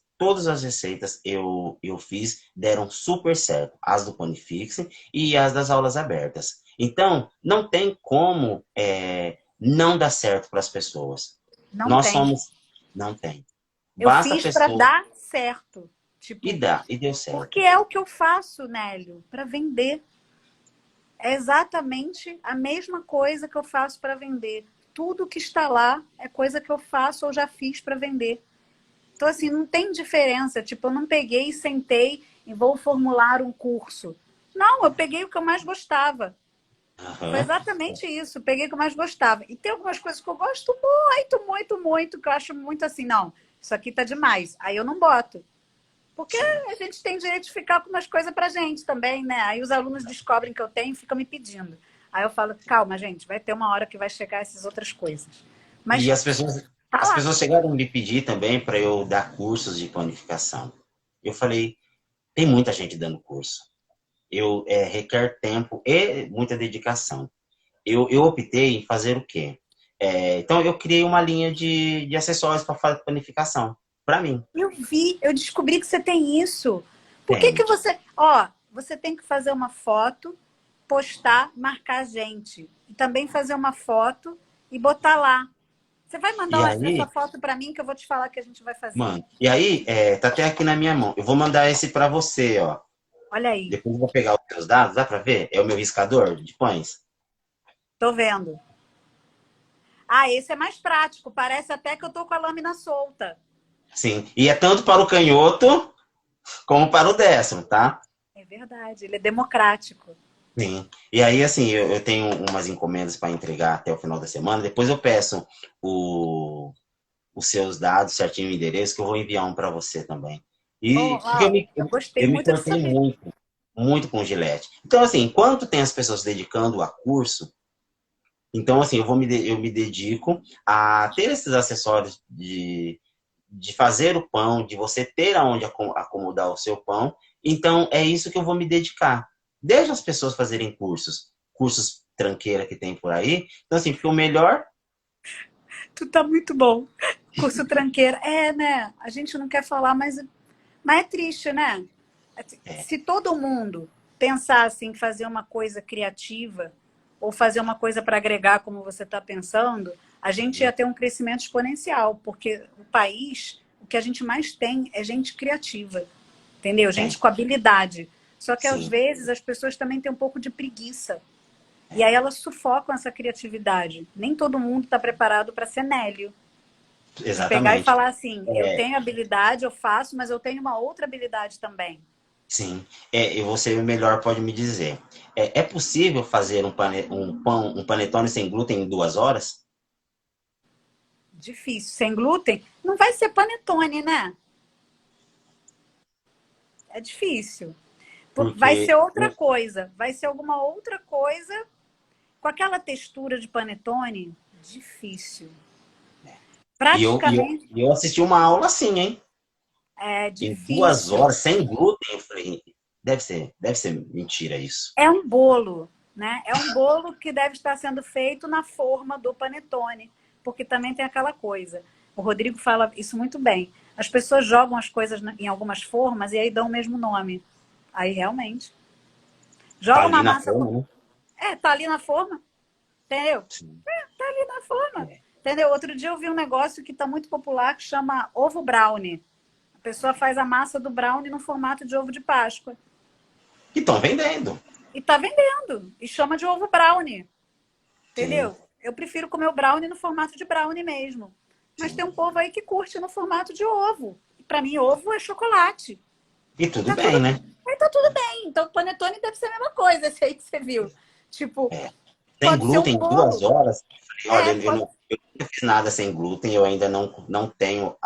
eu fiz, deram super certo. As do Panifix e as das aulas abertas. Então, não tem como não dar certo para as pessoas. Não Nós tem. somos... Não tem. Eu Basta a fiz para pessoa... dar certo. E Tipo, dá, e deu porque certo. é o que eu faço, Nélio, para vender. É exatamente a mesma coisa que eu faço para vender. Tudo que está lá é coisa que eu faço ou já fiz para vender. Então, assim, não tem diferença. Tipo, eu não peguei e sentei e vou formular um curso. Não, eu peguei o que eu mais gostava. Foi Aham. exatamente isso. Peguei o que eu mais gostava. E tem algumas coisas que eu gosto muito, muito, muito, que eu acho muito assim, não, isso aqui tá demais. Aí eu não boto. Porque Sim. a gente tem direito de ficar com umas coisas pra gente também, né? Aí os alunos descobrem que eu tenho e ficam me pedindo. Aí eu falo, calma, gente, vai ter uma hora que vai chegar essas outras coisas. E Mas tá as lá. pessoas chegaram a me pedir também para eu dar cursos de planificação. Eu falei, tem muita gente dando curso. Requer tempo e muita dedicação. Eu optei em fazer o quê? Então, eu criei uma linha de acessórios para fazer planificação. Para mim, Eu vi, eu descobri que você tem isso. Por que tem. que você... Ó, você tem que fazer uma foto, postar, marcar a gente. E também fazer uma foto e botar lá. Você vai E mandar essa aí, foto para mim que eu vou te falar o que a gente vai fazer. mano, tá até aqui na minha mão. Eu vou mandar esse para você, ó. Olha aí, Depois eu vou pegar os seus dados, dá para ver? É o meu riscador de pães. tô vendo. Ah, esse é mais prático. Parece até que eu tô com a lâmina solta. Sim. E é tanto para o canhoto como para o destro, tá? É verdade, ele é democrático. Sim. E aí, assim, eu tenho umas encomendas para entregar até o final da semana. Depois eu peço os seus dados, certinho o endereço, que eu vou enviar um para você também. Oh, E porque eu oh, me, eu eu, gostei eu me muito de cortei saber. muito, muito com Gillette. Então, assim, enquanto tem as pessoas se dedicando a curso, então, assim, eu me dedico a ter esses acessórios de fazer o pão, de você ter aonde acomodar o seu pão. Então, é isso que eu vou me dedicar. Deixa as pessoas fazerem cursos tranqueira que tem por aí. Então, assim, porque o melhor... Tu tá muito bom. Curso tranqueira. É, né? A gente não quer falar, mas é triste, né? É, Se todo mundo pensasse em fazer uma coisa criativa ou fazer uma coisa para agregar como você está pensando, a gente ia ter um crescimento exponencial, porque o país, o que a gente mais tem é gente criativa, entendeu? Gente tem, com habilidade. Só que às sim, vezes as pessoas também têm um pouco de preguiça. E aí elas sufocam essa criatividade. Nem todo mundo está preparado para ser Nélio. De pegar e Exatamente. falar assim, eu tenho habilidade, eu faço, mas eu tenho uma outra habilidade também. Sim, e você melhor pode me dizer. É possível fazer um panetone sem glúten em 2 horas? Difícil. Sem glúten, não vai ser panetone, né? É difícil. Vai ser Porque outra coisa. Vai ser alguma outra coisa com aquela textura de panetone. Difícil. Praticamente eu assisti uma aula assim, hein? é Em duas difícil. horas, sem glúten. Eu falei, deve ser mentira isso. É um bolo, né? É um bolo que deve estar sendo feito na forma do panetone, porque também tem aquela coisa. O Rodrigo fala isso muito bem. As pessoas jogam as coisas em algumas formas e aí dão o mesmo nome. Aí realmente. Tá Joga ali uma na massa. forma, né? Tá ali na forma, entendeu? Sim. Tá ali na forma. É. Entendeu? Outro dia eu vi um negócio que está muito popular que chama ovo brownie. A pessoa faz a massa do brownie no formato de ovo de Páscoa. E estão vendendo. E tá vendendo. E chama de ovo brownie. Sim, Entendeu? Eu prefiro comer o brownie no formato de brownie mesmo. Mas tem sim. um povo aí que curte no formato de ovo. E pra mim, ovo é chocolate. E E tudo tá tudo, bem, né? aí tá tudo bem. Então, o panetone deve ser a mesma coisa, esse aí que você viu. Tipo, Sem pode ser glúten um em 2 bolo. horas. Eu falei, olha, Pode. eu nunca fiz nada sem glúten, eu ainda não tenho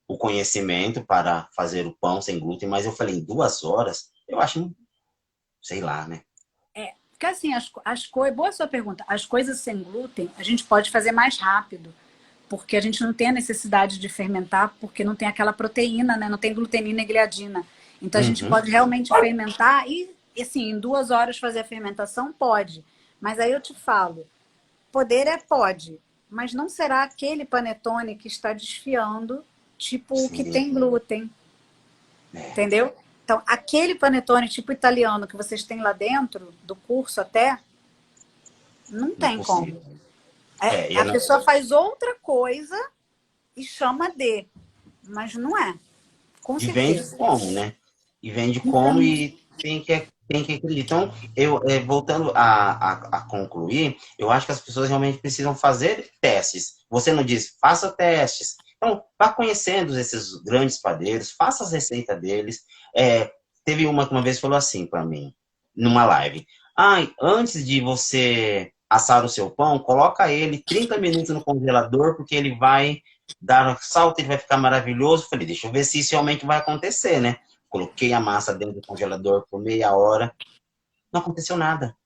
o conhecimento para fazer o pão sem glúten, mas eu falei, em 2 horas, eu acho, sei lá, né? Porque assim, as coisas. Boa sua pergunta. As coisas sem glúten, a gente pode fazer mais rápido. Porque a gente não tem a necessidade de fermentar, porque não tem aquela proteína, né? Não tem glutenina e gliadina. Então a gente Uhum. pode realmente fermentar e, assim, em 2 horas fazer a fermentação, pode. Mas aí eu te falo, poder pode, mas não será aquele panetone que está desfiando, tipo o que Sim, tem glúten, é, entendeu? Então, aquele panetone tipo italiano que vocês têm lá dentro, do curso até, não tem como. impossível. A pessoa faz outra coisa e chama de, mas não é, com E vende certeza. como, né? E vende E como e tem que acreditar. Então, voltando a concluir, eu acho que as pessoas realmente precisam fazer testes. Você não diz, faça testes. Então, vá conhecendo esses grandes padeiros, faça as receitas deles. Teve uma que uma vez falou assim para mim, numa live. Ai, antes de você assar o seu pão, coloca ele 30 minutos no congelador, porque ele vai dar um salto, ele vai ficar maravilhoso. Falei, deixa eu ver se isso realmente vai acontecer, né? Coloquei a massa dentro do congelador por meia hora, não aconteceu nada.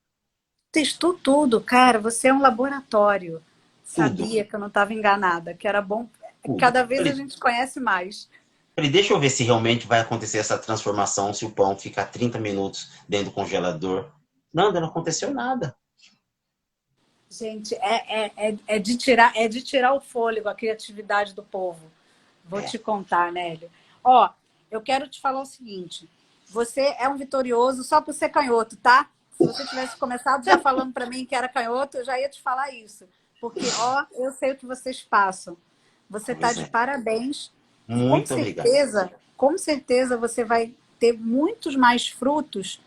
testou tudo, cara. Você é um laboratório. Tudo, Sabia que eu não estava enganada, que era bom. tudo. Cada vez a gente conhece mais. Deixa eu ver se realmente vai acontecer essa transformação, se o pão ficar 30 minutos dentro do congelador. Não aconteceu nada. Gente, é de tirar o fôlego, a criatividade do povo. Vou É, te contar, Nélio. Ó, eu quero te falar o seguinte. Você é um vitorioso só por ser canhoto, tá? Se você tivesse começado já falando para mim que era canhoto, eu já ia te falar isso. Porque, ó, eu sei o que vocês passam. Você tá pois de é. parabéns. E Muito obrigado. com certeza você vai ter muitos mais frutos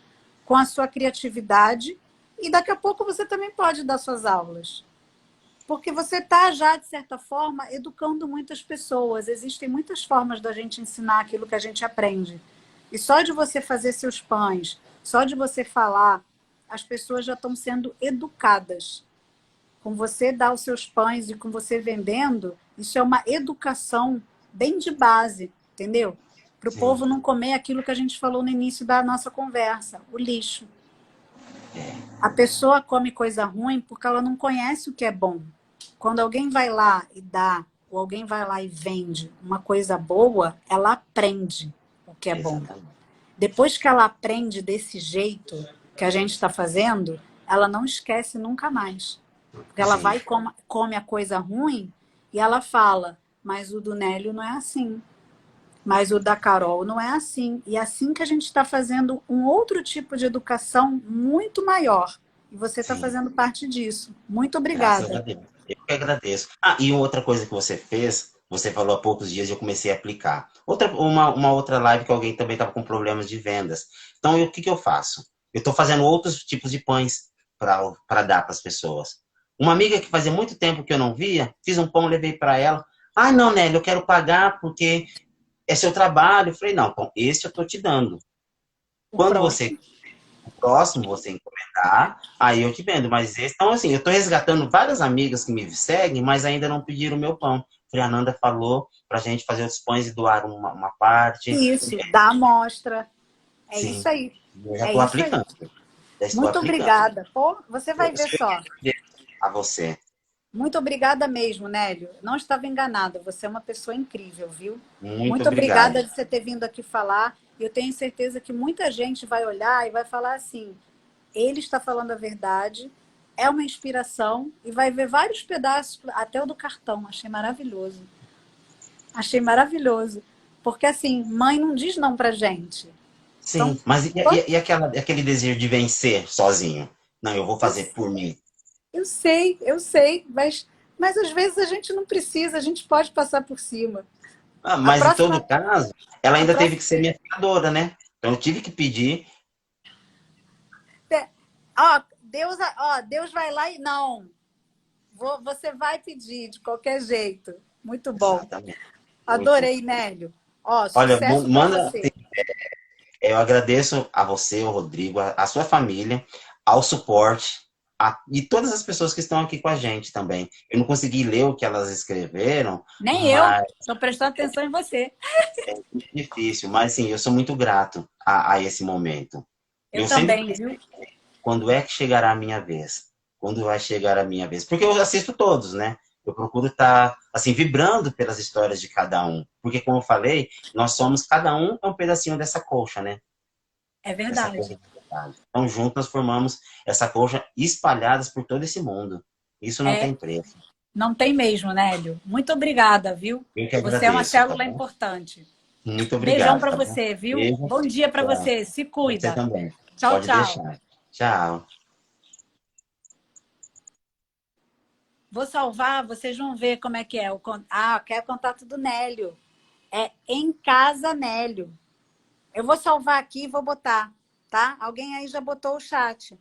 com a sua criatividade. E daqui a pouco você também pode dar suas aulas. Porque você está já, de certa forma, educando muitas pessoas. Existem muitas formas da gente ensinar aquilo que a gente aprende. E só de você fazer seus pães, só de você falar, as pessoas já estão sendo educadas. Com você dar os seus pães e com você vendendo, isso é uma educação bem de base, entendeu? Para o Sim, povo não comer aquilo que a gente falou no início da nossa conversa, o lixo. A pessoa come coisa ruim porque ela não conhece o que é bom. Quando alguém vai lá e dá, ou alguém vai lá e vende uma coisa boa, ela aprende o que é bom. exatamente. Depois que ela aprende desse jeito que a gente está fazendo, ela não esquece nunca mais. Porque ela vai Sim, e come a coisa ruim e ela fala, mas o do Nélio não é assim. Mas o da Carol não é assim. E é assim que a gente está fazendo um outro tipo de educação muito maior. E você está sim. fazendo parte disso. Muito Graças a obrigada. Deus. Eu que agradeço. E outra coisa que você fez, você falou há poucos dias e eu comecei a aplicar. Uma outra live que alguém também estava com problemas de vendas. Então, o que eu faço? Eu estou fazendo outros tipos de pães para dar para as pessoas. Uma amiga que fazia muito tempo que eu não via, fiz um pão, levei para ela. Ah, não, Nelly, eu quero pagar porque é seu trabalho. Eu falei, não, então, esse eu estou te dando. O Quando você, próximo. o próximo, você encomendar, aí eu te vendo. Mas esse, então, assim, eu estou resgatando várias amigas que me seguem, mas ainda não pediram o meu pão. A Nanda falou para a gente fazer os pães e doar uma parte. Isso, dá amostra. É isso Sim, aí. eu já É estou isso aí. aplicando. Já estou Muito aplicando. obrigada. Pô, você Eu vai ver super só. agradeço a você. Muito obrigada mesmo, Nélio. Não estava enganada. Você é uma pessoa incrível, viu? Muito Muito obrigado. obrigada de você ter vindo aqui falar. Eu tenho certeza que muita gente vai olhar e vai falar assim: ele está falando a verdade, é uma inspiração e vai ver vários pedaços, até o do cartão. Achei maravilhoso. Achei maravilhoso. Porque assim, mãe não diz não pra gente. Então, Sim, mas aquele desejo de vencer sozinho? Não, eu vou eu, fazer por mim. eu sei, mas às vezes a gente não precisa, a gente pode passar por cima. Ah, A mas em todo próxima, caso, ela a ainda teve próxima, que ser minha fiadora, né? Então eu tive que pedir. Deus vai lá e não, você vai pedir de qualquer jeito. Muito bom. Exatamente. Muito. Adorei, Nélio. Ó, Olha, sucesso para manda. você. Eu agradeço a você, o Rodrigo, a sua família, ao suporte, e todas as pessoas que estão aqui com a gente também. Eu não consegui ler o que elas escreveram, Nem eu. mas Estou prestando atenção em você. é muito difícil. Mas sim, eu sou muito grato a esse momento. Eu Eu sempre também, pensei, viu? quando é que chegará a minha vez? Quando vai chegar a minha vez? Porque eu assisto todos, né? Eu procuro estar, assim, vibrando pelas histórias de cada um. Porque, como eu falei, nós somos, cada um é um pedacinho dessa colcha, né? É Dessa colcha verdade. de verdade. Então, juntos nós formamos essa colcha espalhadas por todo esse mundo. Isso não É, tem preço. não tem mesmo, Nélio. Muito obrigada, viu? Eu que Você é uma agradeço, tá célula bom? importante. Muito Beijão obrigado, para tá bom? você, viu? Beijo. Bom dia para Tchau. você. Se Você cuida. também. Tchau, Pode tchau. deixar. Tchau. Vou salvar, vocês vão ver como é que é. Quer o contato do Nélio. É em casa, Nélio. Eu vou salvar aqui e vou botar, tá? Alguém aí já botou o chat,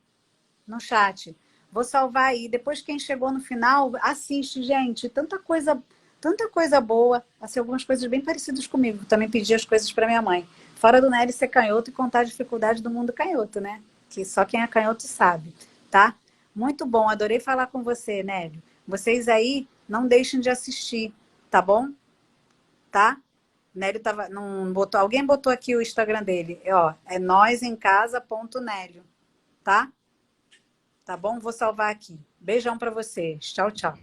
no chat. Vou salvar aí. Depois quem chegou no final, assiste, gente. Tanta coisa boa. Assim, algumas coisas bem parecidas comigo. Também pedi as coisas para minha mãe. Fora do Nélio ser canhoto e contar a dificuldade do mundo canhoto, né? Que só quem é canhoto sabe, tá? Muito bom, adorei falar com você, Nélio. Vocês aí não deixem de assistir, tá bom? Tá? Nélio tava, não botou, alguém botou aqui o Instagram dele, ó, é nosencasa.nélio, tá? Tá bom? Vou salvar aqui. Beijão para vocês. Tchau, tchau.